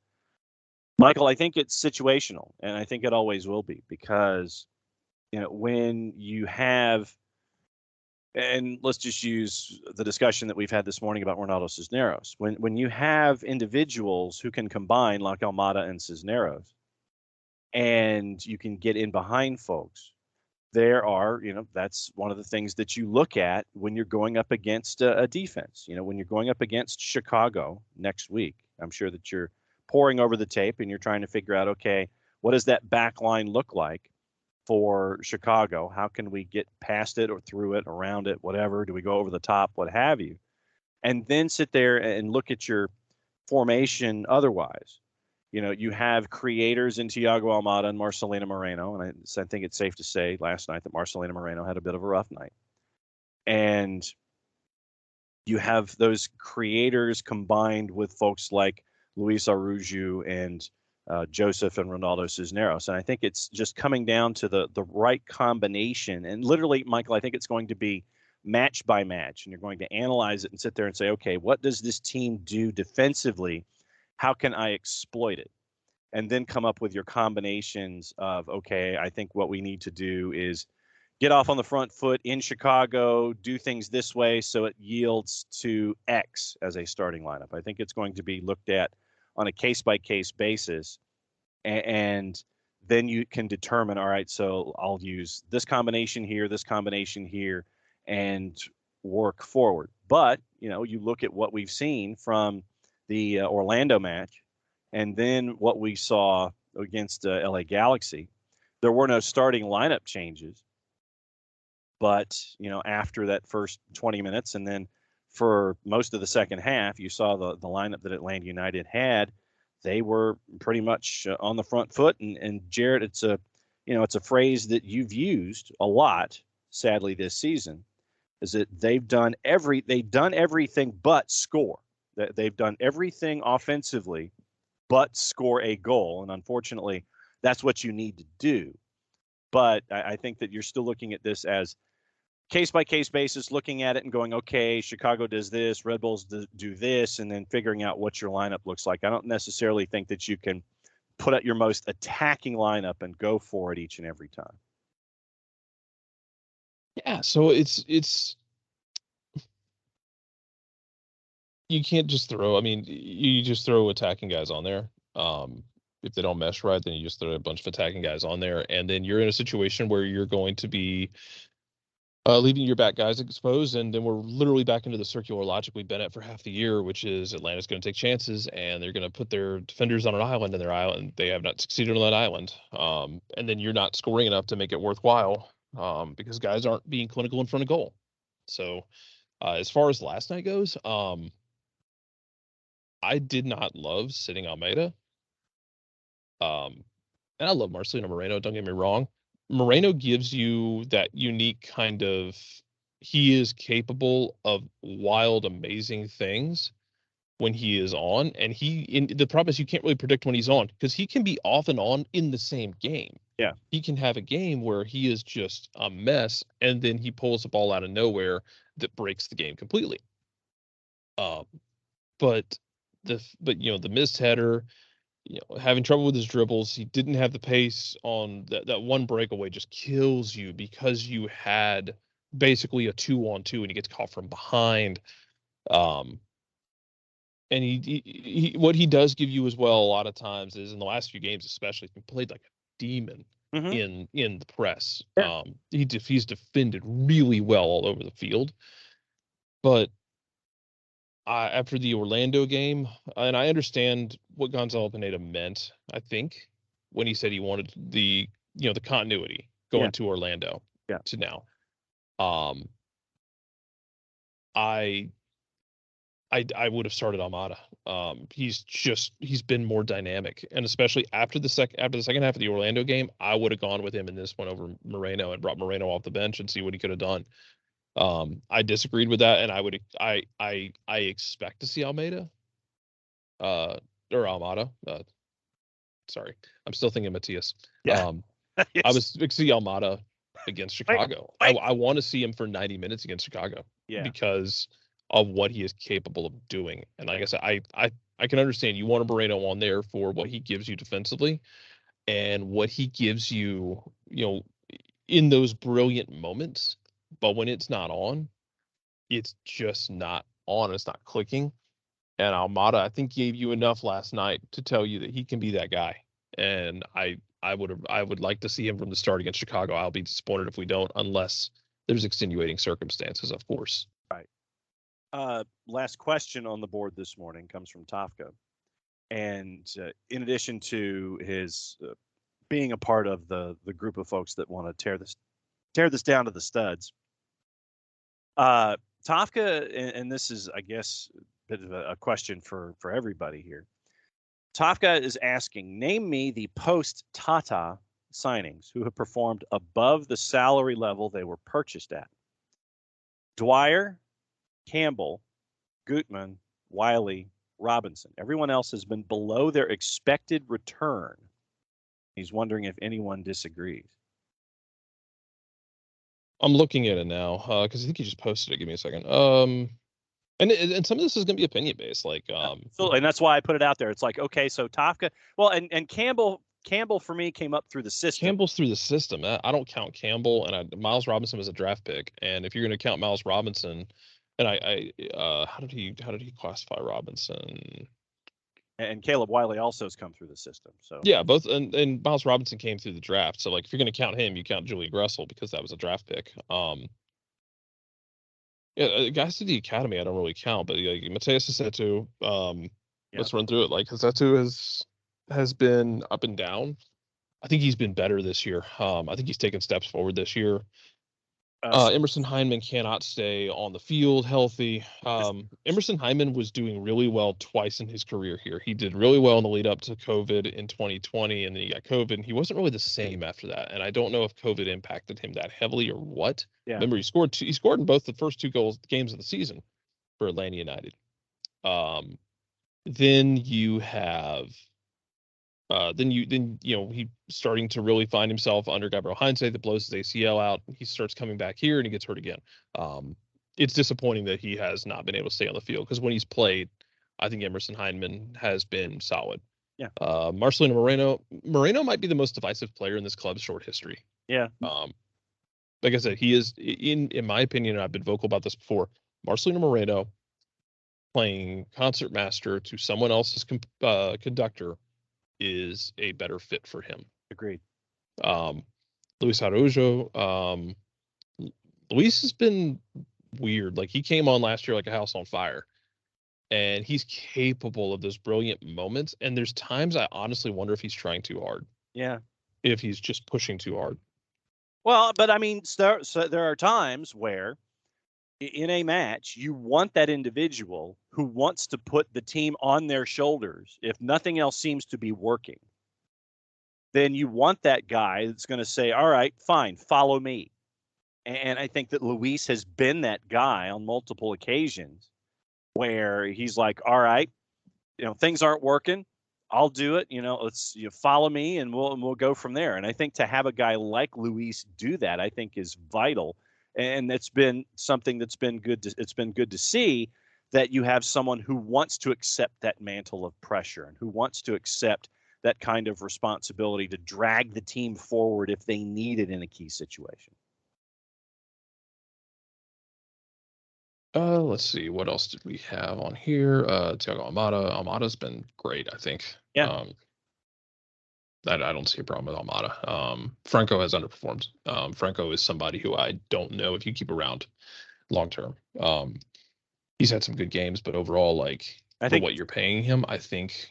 Michael, I think it's situational, and I think it always will be, because when you have, and let's just use the discussion that we've had this morning about Ronaldo Cisneros, when you have individuals who can combine like Almada and Cisneros, and you can get in behind folks, there are, that's one of the things that you look at when you're going up against a defense. When you're going up against Chicago next week, I'm sure that you're poring over the tape and you're trying to figure out, okay, what does that back line look like for Chicago? How can we get past it or through it, around it, whatever? Do we go over the top, what have you? And then sit there and look at your formation otherwise. You have creators in Thiago Almada and Marcelino Moreno, and I think it's safe to say last night that Marcelino Moreno had a bit of a rough night. And you have those creators combined with folks like Luis Araujo and Joseph and Ronaldo Cisneros. And I think it's just coming down to the right combination. And literally, Michael, I think it's going to be match by match. And you're going to analyze it and sit there and say, okay, what does this team do defensively? How can I exploit it? and then come up with your combinations of, okay, I think what we need to do is get off on the front foot in Chicago, do things this way so it yields to X as a starting lineup. I think it's going to be looked at on a case-by-case basis, and then you can determine, all right, so I'll use this combination here, and work forward. But, you look at what we've seen from the Orlando match and then what we saw against LA Galaxy. There were no starting lineup changes. But, after that first 20 minutes and then for most of the second half, you saw the lineup that Atlanta United had. They were pretty much on the front foot. And Jarrett, it's a phrase that you've used a lot, sadly, this season, is that they've done everything but score. They've done everything offensively but score a goal. And unfortunately, that's what you need to do. But I think that you're still looking at this as case-by-case basis, looking at it and going, okay, Chicago does this, Red Bulls do this, and then figuring out what your lineup looks like. I don't necessarily think that you can put out your most attacking lineup and go for it each and every time. Yeah, so it's you can't just throw. I mean, you just throw attacking guys on there. If they don't mesh right, then you just throw a bunch of attacking guys on there, and then you're in a situation where you're going to be leaving your back guys exposed, and then we're literally back into the circular logic we've been at for half the year, which is Atlanta's going to take chances, and they're going to put their defenders on an island, and their island, they have not succeeded on that island. And then you're not scoring enough to make it worthwhile because guys aren't being clinical in front of goal. So as far as last night goes, I did not love sitting Almeida. And I love Marcelino Moreno, don't get me wrong. Moreno gives you that unique kind of, he is capable of wild, amazing things when he is on. And the problem is you can't really predict when he's on because he can be off and on in the same game. Yeah. He can have a game where he is just a mess and then he pulls the ball out of nowhere that breaks the game completely. But the missed header, having trouble with his dribbles. He didn't have the pace on that one breakaway just kills you because you had basically a 2-on-2 and he gets caught from behind. And he what he does give you as well a lot of times is in the last few games, especially, he played like a demon in the press. Yeah. He's defended really well all over the field. But after the Orlando game, and I understand what Gonzalo Pineda meant, I think, when he said he wanted the continuity going to Orlando to now. I would have started Almada. He's been more dynamic, and especially after the second half of the Orlando game, I would have gone with him in this one over Moreno and brought Moreno off the bench and see what he could have done. I disagreed with that, and I expect to see Almeida, or Almada. Sorry, I'm still thinking Matias. Yeah. Yes. I was to see Almada against Chicago. I want to see him for 90 minutes against Chicago because of what he is capable of doing. And like I said, I can understand you want a Moreno on there for what he gives you defensively and what he gives you, in those brilliant moments. But when it's not on, it's just not on. It's not clicking. And Almada, I think, gave you enough last night to tell you that he can be that guy. And I would like to see him from the start against Chicago. I'll be disappointed if we don't, unless there's extenuating circumstances, of course. Right. Last question on the board this morning comes from Tafka. And in addition to his being a part of the group of folks that want to tear this down to the studs, Tafka, and this is, I guess, a bit of a question for everybody here. Tafka is asking, name me the post-Tata signings who have performed above the salary level they were purchased at. Dwyer, Campbell, Gutman, Wiley, Robinson. Everyone else has been below their expected return. He's wondering if anyone disagrees. I'm looking at it now because I think you just posted it. Give me a second. And some of this is going to be opinion based. Like, so, and that's why I put it out there. It's like, okay, so Tafka, well, and Campbell for me came up through the system. Campbell's through the system. I don't count Campbell, and Miles Robinson was a draft pick. And if you're going to count Miles Robinson, and how did he classify Robinson? And Caleb Wiley also has come through the system. So yeah, both and Miles Robinson came through the draft. So like, if you're going to count him, you count Julie Gressel because that was a draft pick. Yeah, guys to the academy I don't really count, but like Mateus Asetu, let's run through it. Like Asetu has been up and down. I think he's been better this year. I think he's taken steps forward this year. Emerson Heinemann cannot stay on the field healthy. Emerson Heinemann was doing really well twice in his career here. He did really well in the lead up to COVID in 2020, and then he got COVID, and he wasn't really the same after that. And I don't know if COVID impacted him that heavily or what. Yeah. Remember, he scored in both the first two games of the season for Atlanta United. Then you have he's starting to really find himself under Gabriel Heinze that blows his ACL out. He starts coming back here and he gets hurt again. It's disappointing that he has not been able to stay on the field because when he's played, I think Emerson Heinemann has been solid. Yeah. Marcelino Moreno might be the most divisive player in this club's short history. Yeah. Like I said, he is in my opinion, and I've been vocal about this before, Marcelino Moreno playing concertmaster to someone else's conductor is a better fit for him. Agreed. Luis Araujo, Luis has been weird. Like he came on last year like a house on fire, and he's capable of those brilliant moments. And there's times I honestly wonder if he's trying too hard. Yeah. If he's just pushing too hard. Well, but I mean, so there are times where in a match, you want that individual who wants to put the team on their shoulders. If nothing else seems to be working, then you want that guy that's going to say, all right, fine, follow me. And I think that Luis has been that guy on multiple occasions where he's like, all right, things aren't working. I'll do it. Let's follow me and we'll go from there. And I think to have a guy like Luis do that, I think is vital. And it's been something that's been good. It's been good to see that you have someone who wants to accept that mantle of pressure and who wants to accept that kind of responsibility to drag the team forward if they need it in a key situation. Let's see. What else did we have on here? Thiago Almada. Almada's been great, I think. Yeah. I don't see a problem with Almada. Franco has underperformed. Franco is somebody who I don't know if you keep around long term. He's had some good games, but overall, like for what you're paying him, I think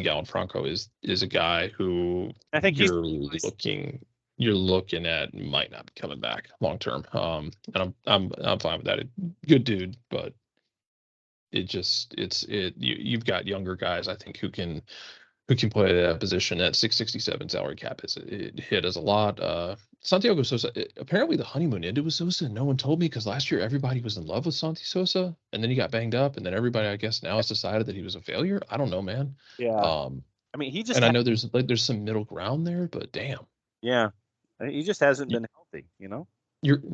Alan Franco is a guy who I think you're looking at might not be coming back long term. And I'm fine with that. Good dude, but you've got younger guys I think who can play that position at 667 salary cap. It hit us a lot. Santiago Sosa, apparently the honeymoon ended with Sosa. No one told me because last year everybody was in love with Santi Sosa, and then he got banged up, and then everybody I guess now has decided that he was a failure. I don't know, man. Yeah. I mean, I know there's some middle ground there, but damn. Yeah, he just hasn't been healthy.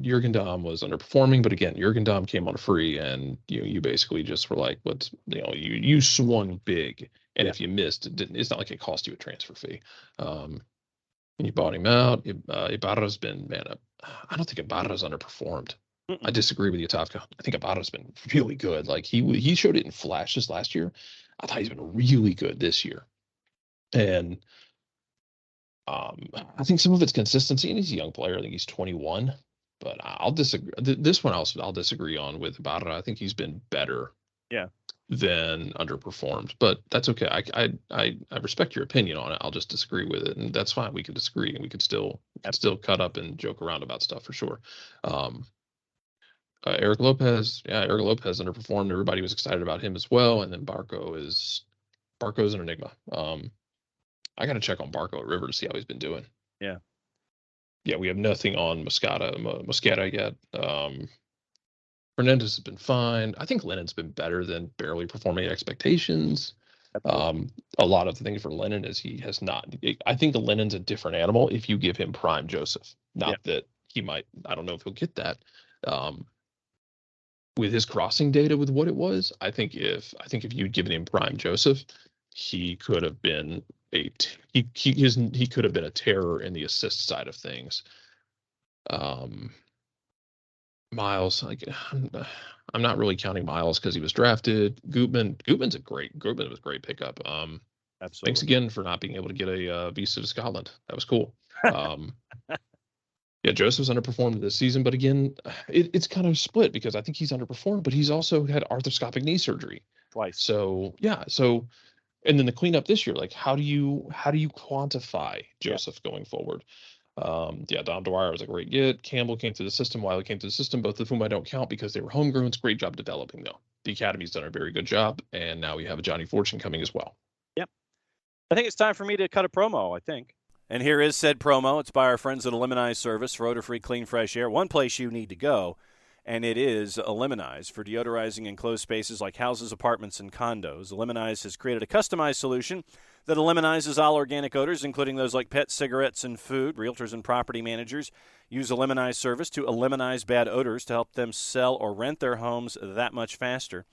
Jurgen Damm was underperforming, but again, Jurgen Damm came on free, and you basically just were like, you swung big, and if you missed, it's not like it cost you a transfer fee. And you bought him out. Ibarra's been, man, I don't think Ibarra's underperformed. I disagree with you, Tafka. I think Ibarra's been really good. Like he showed it in flashes last year. I thought he's been really good this year, and I think some of it's consistency, and he's a young player. I think he's 21. But I'll disagree. This one I'll disagree on with Ibarra. I think he's been better than underperformed. But that's okay. I respect your opinion on it. I'll just disagree with it, and that's fine. We can disagree, and we can still cut up and joke around about stuff for sure. Eric Lopez underperformed. Everybody was excited about him as well. And then Barco's an enigma. I got to check on Barco at River to see how he's been doing. Yeah, we have nothing on Mosquera yet. Fernandez has been fine. I think Lennon's been better than barely performing expectations. A lot of the thing for Lennon is he has not. I think Lennon's a different animal if you give him prime Joseph. Not that he might. I don't know if he'll get that. with his crossing data with what it was, I think if you'd given him prime Joseph, he could have been he could have been a terror in the assist side of things. Miles, like I'm not really counting Miles because he was drafted. Gutman's a great pickup. Absolutely. Thanks again for not being able to get a visa to Scotland. That was cool. Yeah, Joseph's underperformed this season, but again, it's kind of split because I think he's underperformed, but he's also had arthroscopic knee surgery twice. So yeah, and then the cleanup this year, like how do you quantify Joseph going forward? Dom Dwyer was a great get. Campbell came through the system. Wiley came through the system, both of whom I don't count because they were homegrowns. Great job developing, though. The Academy's done a very good job, and now we have a Johnny Fortune coming as well. Yep. I think it's time for me to cut a promo, I think. And here is said promo. It's by our friends at Eliminize Service for odor-free, clean, fresh air. One place you need to go, and it is Eliminize for deodorizing enclosed spaces like houses, apartments, and condos. Eliminize has created a customized solution that eliminizes all organic odors, including those like pets, cigarettes, and food. Realtors and property managers use Eliminize Service to eliminate bad odors to help them sell or rent their homes that much faster.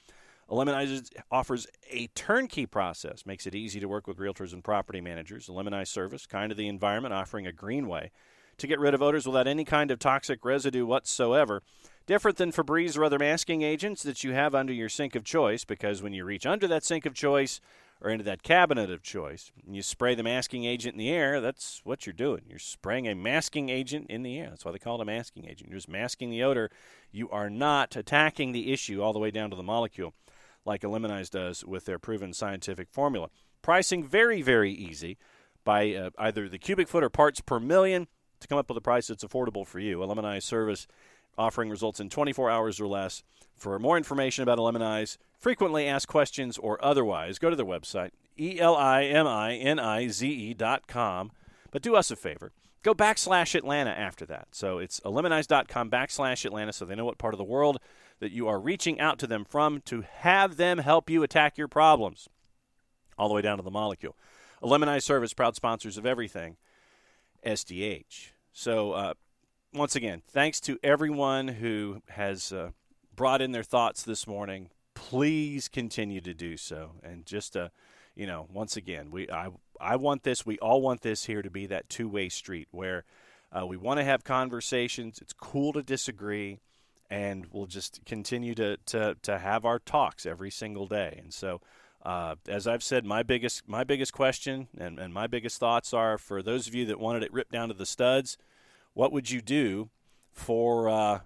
Eliminize offers a turnkey process, makes it easy to work with realtors and property managers. Eliminize Service, kind of the environment, offering a green way to get rid of odors without any kind of toxic residue whatsoever. Different than Febreze or other masking agents that you have under your sink of choice, because when you reach under that sink of choice or into that cabinet of choice, and you spray the masking agent in the air, that's what you're doing. You're spraying a masking agent in the air. That's why they call it a masking agent. You're just masking the odor. You are not attacking the issue all the way down to the molecule like Eliminize does with their proven scientific formula. Pricing very, very easy by either the cubic foot or parts per million to come up with a price that's affordable for you. Eliminize Service offering results in 24 hours or less. For more information about Eliminize, frequently asked questions, or otherwise, go to their website, ELIMINIZE.com. But do us a favor. Go /Atlanta after that. So it's eliminize.com /Atlanta so they know what part of the world that you are reaching out to them from to have them help you attack your problems all the way down to the molecule. Eliminize Service, proud sponsors of everything SDH. So once again, thanks to everyone who has brought in their thoughts this morning. Please continue to do so. And just, once again, I want this, we all want this here to be that two-way street where we want to have conversations. It's cool to disagree, and we'll just continue to have our talks every single day. And so, as I've said, my biggest question and my biggest thoughts are, for those of you that wanted it ripped down to the studs, what would you do for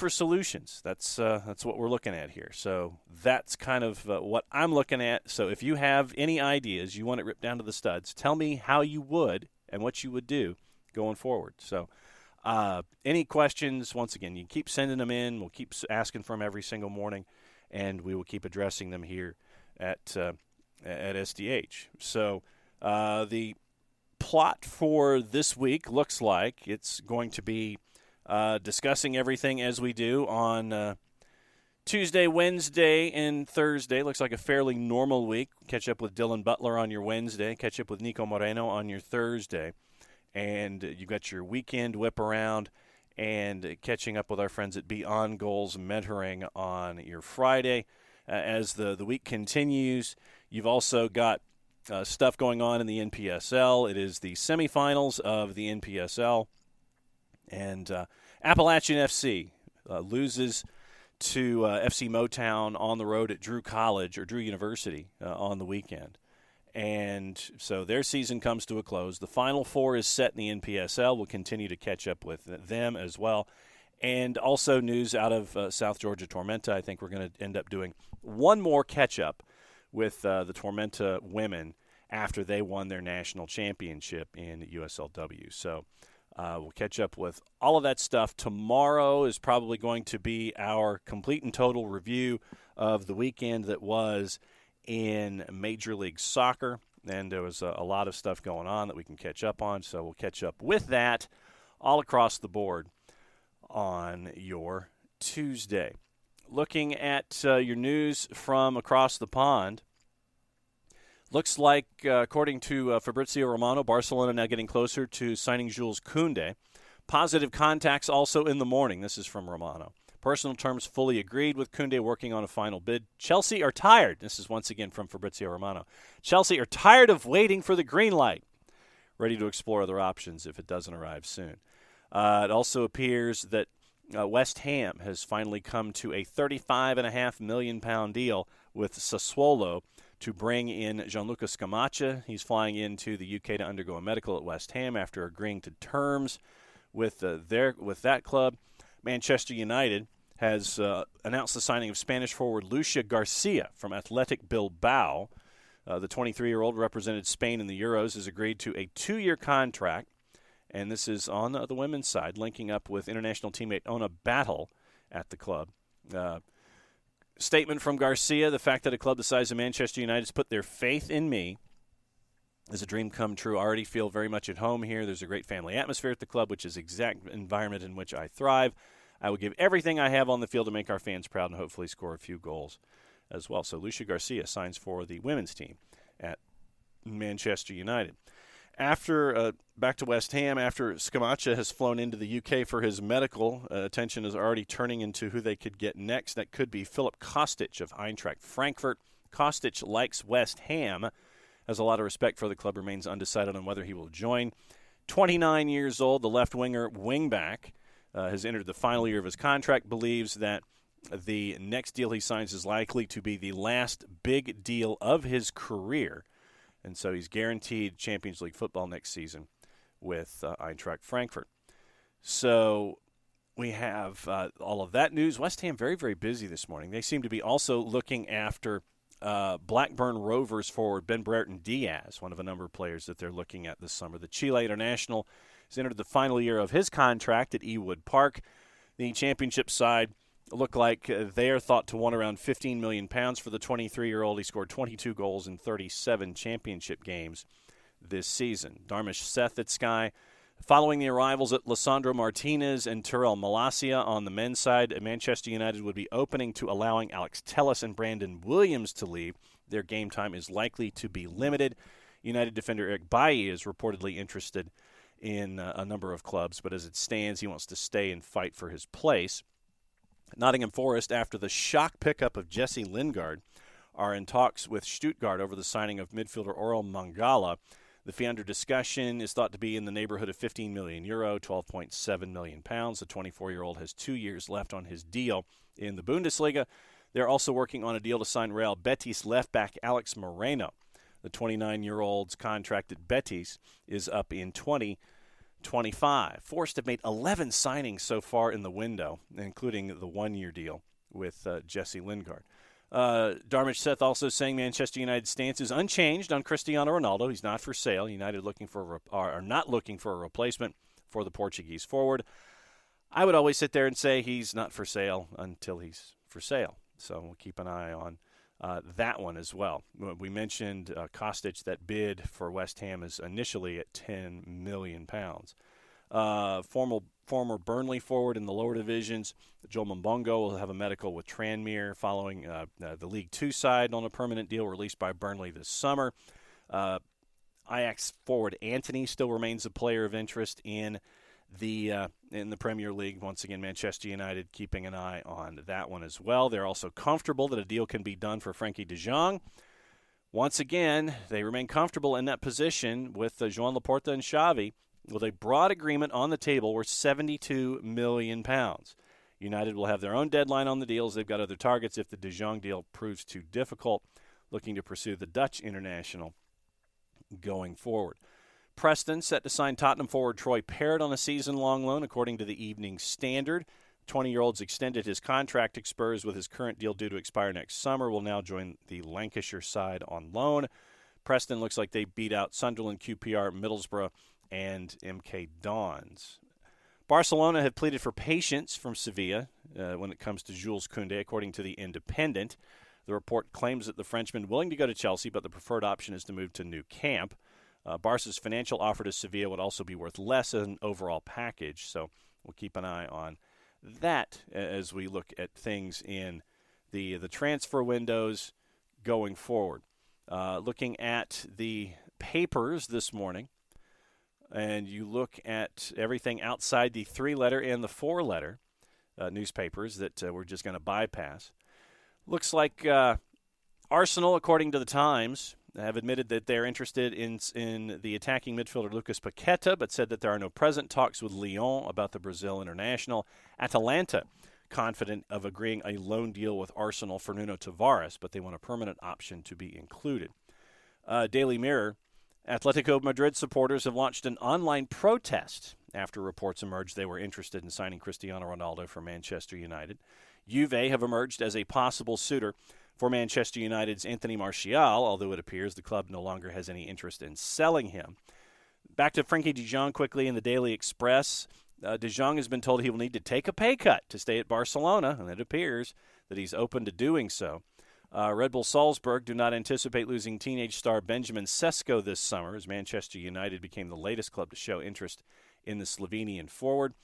solutions? That's what we're looking at here. So that's kind of what I'm looking at. So if you have any ideas, you want it ripped down to the studs, tell me how you would and what you would do going forward. So any questions, once again, you keep sending them in. We'll keep asking for them every single morning, and we will keep addressing them here at SDH. So the plot for this week looks like it's going to be discussing everything as we do on Tuesday, Wednesday, and Thursday. Looks like a fairly normal week. Catch up with Dylan Butler on your Wednesday. Catch up with Nico Moreno on your Thursday. And you've got your weekend whip around and catching up with our friends at Beyond Goals Mentoring on your Friday. As the week continues, you've also got stuff going on in the NPSL. It is the semifinals of the NPSL. And Appalachian FC loses to FC Motown on the road at Drew University on the weekend. And so their season comes to a close. The Final Four is set in the NPSL. We'll continue to catch up with them as well. And also news out of South Georgia Tormenta. I think we're going to end up doing one more catch-up with the Tormenta women after they won their national championship in USLW. So we'll catch up with all of that stuff. Tomorrow is probably going to be our complete and total review of the weekend that was in Major League Soccer. And there was a lot of stuff going on that we can catch up on. So we'll catch up with that all across the board on your Tuesday. Looking at your news from across the pond, looks like, according to Fabrizio Romano, Barcelona now getting closer to signing Jules Kunde. Positive contacts also in the morning. This is from Romano. Personal terms fully agreed with Kunde working on a final bid. Chelsea are tired. This is once again from Fabrizio Romano. Chelsea are tired of waiting for the green light. Ready to explore other options if it doesn't arrive soon. It also appears that West Ham has finally come to a £35.5 million deal with Sassuolo to bring in Gianluca Scamacca. He's flying into the UK to undergo a medical at West Ham after agreeing to terms with that club. Manchester United has announced the signing of Spanish forward Lucia Garcia from Athletic Bilbao. The 23-year-old represented Spain in the Euros, has agreed to a 2-year contract, and this is on the women's side, linking up with international teammate Ona Battle at the club. Statement from Garcia: the fact that a club the size of Manchester United has put their faith in me is a dream come true. I already feel very much at home here. There's a great family atmosphere at the club, which is the exact environment in which I thrive. I will give everything I have on the field to make our fans proud and hopefully score a few goals as well. So Lucia Garcia signs for the women's team at Manchester United. After back to West Ham, after Scamacca has flown into the UK for his medical, attention is already turning into who they could get next. That could be Philip Kostic of Eintracht Frankfurt. Kostic likes West Ham, has a lot of respect for the club, remains undecided on whether he will join. 29 years old, the left-winger wingback has entered the final year of his contract, believes that the next deal he signs is likely to be the last big deal of his career. And so he's guaranteed Champions League football next season with Eintracht Frankfurt. So we have all of that news. West Ham very, very busy this morning. They seem to be also looking after Blackburn Rovers forward Ben Brereton Diaz, one of a number of players that they're looking at this summer. The Chile international has entered the final year of his contract at Ewood Park. The championship side look like they are thought to want around £15 million for the 23-year-old. He scored 22 goals in 37 championship games this season. Darmish Seth at Sky. Following the arrivals at Lisandro Martinez and Terrell Malacia on the men's side, Manchester United would be opening to allowing Alex Telles and Brandon Williams to leave. Their game time is likely to be limited. United defender Eric Bailly is reportedly interested in a number of clubs, but as it stands, he wants to stay and fight for his place. Nottingham Forest, after the shock pickup of Jesse Lingard, are in talks with Stuttgart over the signing of midfielder Orel Mangala. The fee under discussion is thought to be in the neighborhood of €15 million, £12.7 million. The 24-year-old has 2 years left on his deal in the Bundesliga. They're also working on a deal to sign Real Betis left-back Alex Moreno. The 29-year-old's contract at Betis is up in 2025. Forest have made 11 signings so far in the window, including the one-year deal with Jesse Lingard. Darmish Seth also saying Manchester United's stance is unchanged on Cristiano Ronaldo. He's not for sale. United are not looking for a replacement for the Portuguese forward. I would always sit there and say he's not for sale until he's for sale. So we'll keep an eye on that one as well. We mentioned Kostic, that bid for West Ham is initially at £10 million. Former Burnley forward in the lower divisions, Joel Mbongo will have a medical with Tranmere following the League Two side on a permanent deal released by Burnley this summer. Ajax forward Antony still remains a player of interest in the Premier League. Once again, Manchester United keeping an eye on that one as well. They're also comfortable that a deal can be done for Frankie de Jong. Once again, they remain comfortable in that position with Joan Laporta and Xavi, with a broad agreement on the table worth £72 million. United will have their own deadline on the deals. They've got other targets if the de Jong deal proves too difficult, looking to pursue the Dutch international going forward. Preston set to sign Tottenham forward Troy Parrott on a season-long loan, according to the Evening Standard. 20-year-old's extended his contract at Spurs with his current deal due to expire next summer. Will now join the Lancashire side on loan. Preston looks like they beat out Sunderland, QPR, Middlesbrough, and MK Dons. Barcelona have pleaded for patience from Sevilla when it comes to Jules Kunde, according to The Independent. The report claims that the Frenchman willing to go to Chelsea, but the preferred option is to move to Nou Camp. Barca's financial offer to Sevilla would also be worth less as an overall package, so we'll keep an eye on that as we look at things in the transfer windows going forward. Looking at the papers this morning, and you look at everything outside the 3-letter and the 4-letter, newspapers that we're just going to bypass. Looks like Arsenal, according to the Times, have admitted that they're interested in the attacking midfielder Lucas Paqueta, but said that there are no present talks with Lyon about the Brazil international. Atalanta, confident of agreeing a loan deal with Arsenal for Nuno Tavares, but they want a permanent option to be included. Daily Mirror, Atletico Madrid supporters have launched an online protest after reports emerged they were interested in signing Cristiano Ronaldo for Manchester United. Juve have emerged as a possible suitor for Manchester United's Anthony Martial, although it appears the club no longer has any interest in selling him. Back to Frankie de Jong quickly in the Daily Express. De Jong has been told he will need to take a pay cut to stay at Barcelona, and it appears that he's open to doing so. Red Bull Salzburg do not anticipate losing teenage star Benjamin Sesko this summer, as Manchester United became the latest club to show interest in the Slovenian forward.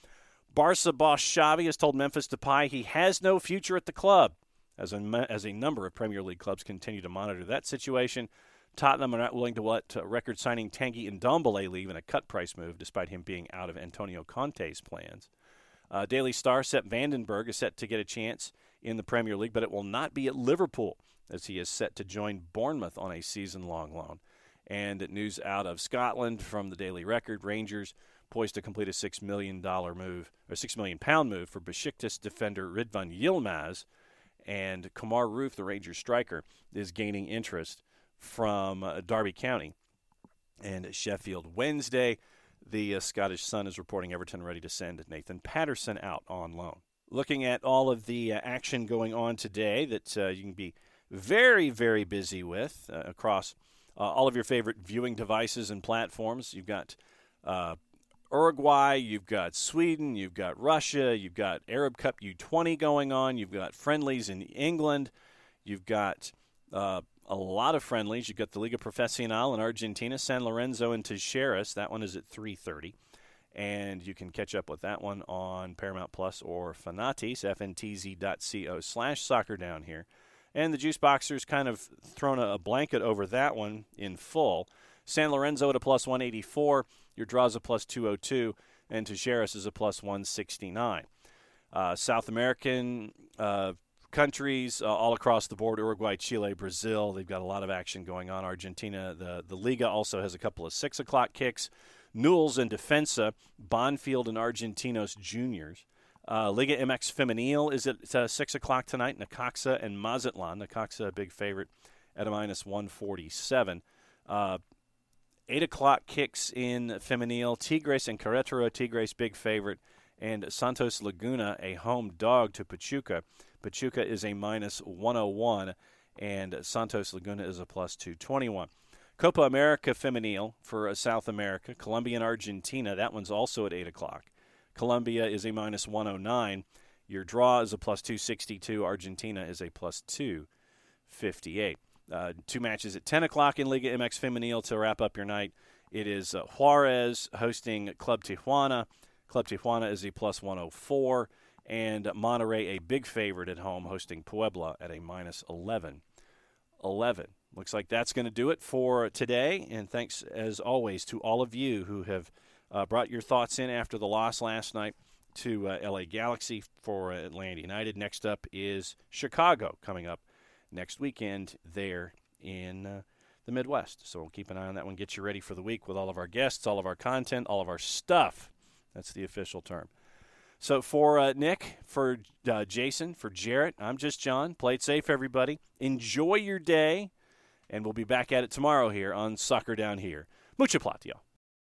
Barca boss Xavi has told Memphis Depay he has no future at the club, as a number of Premier League clubs continue to monitor that situation. Tottenham are not willing to let record-signing Tanguy Ndombele leave in a cut-price move, despite him being out of Antonio Conte's plans. Daily Star, Sepp Vandenberg is set to get a chance in the Premier League, but it will not be at Liverpool, as he is set to join Bournemouth on a season-long loan. And news out of Scotland from the Daily Record, Rangers poised to complete a £6 million move, or £6 million move for Besiktas defender Ridvan Yilmaz, and Kamar Roof, the Rangers striker, is gaining interest from Derby County and Sheffield Wednesday. The Scottish Sun is reporting Everton ready to send Nathan Patterson out on loan. Looking at all of the action going on today that you can be very, very busy with across all of your favorite viewing devices and platforms. You've got Uruguay, you've got Sweden, you've got Russia, you've got Arab Cup U20 going on, you've got friendlies in England, you've got a lot of friendlies. You've got the Liga Profesional in Argentina, San Lorenzo and Tijeras. That one is at 3:30. And you can catch up with that one on Paramount Plus or Fanatis, fntz.co/soccer down here. And the Juice Boxers kind of thrown a blanket over that one in full. San Lorenzo at a plus 184, your draw's a plus 202, and Tijeras is a plus 169. South American countries all across the board, Uruguay, Chile, Brazil, they've got a lot of action going on. Argentina, the Liga also has a couple of 6 o'clock kicks. Newell's and Defensa, Bonfield and Argentinos Juniors. Liga MX Femenil is at 6 o'clock tonight. Necaxa and Mazatlan. Necaxa, a big favorite, at a minus 147. 8 o'clock kicks in Femenil. Tigres and Querétaro. Tigres, big favorite. And Santos Laguna, a home dog to Pachuca. Pachuca is a minus 101, and Santos Laguna is a plus 221. Copa America Femenil for South America. Colombia and Argentina, that one's also at 8 o'clock. Colombia is a minus 109. Your draw is a plus 262. Argentina is a plus 258. 2 matches at 10 o'clock in Liga MX Femenil to wrap up your night. It is Juarez hosting Club Tijuana. Club Tijuana is a plus 104. And Monterrey, a big favorite at home, hosting Puebla at a minus 11. Looks like that's going to do it for today. And thanks, as always, to all of you who have brought your thoughts in after the loss last night to LA Galaxy for Atlanta United. Next up is Chicago coming up next weekend there in the Midwest. So we'll keep an eye on that one, get you ready for the week with all of our guests, all of our content, all of our stuff. That's the official term. So for Nick, for Jason, for Jarrett, I'm just John. Play it safe, everybody. Enjoy your day, and we'll be back at it tomorrow here on Soccer Down Here. Mucho platio.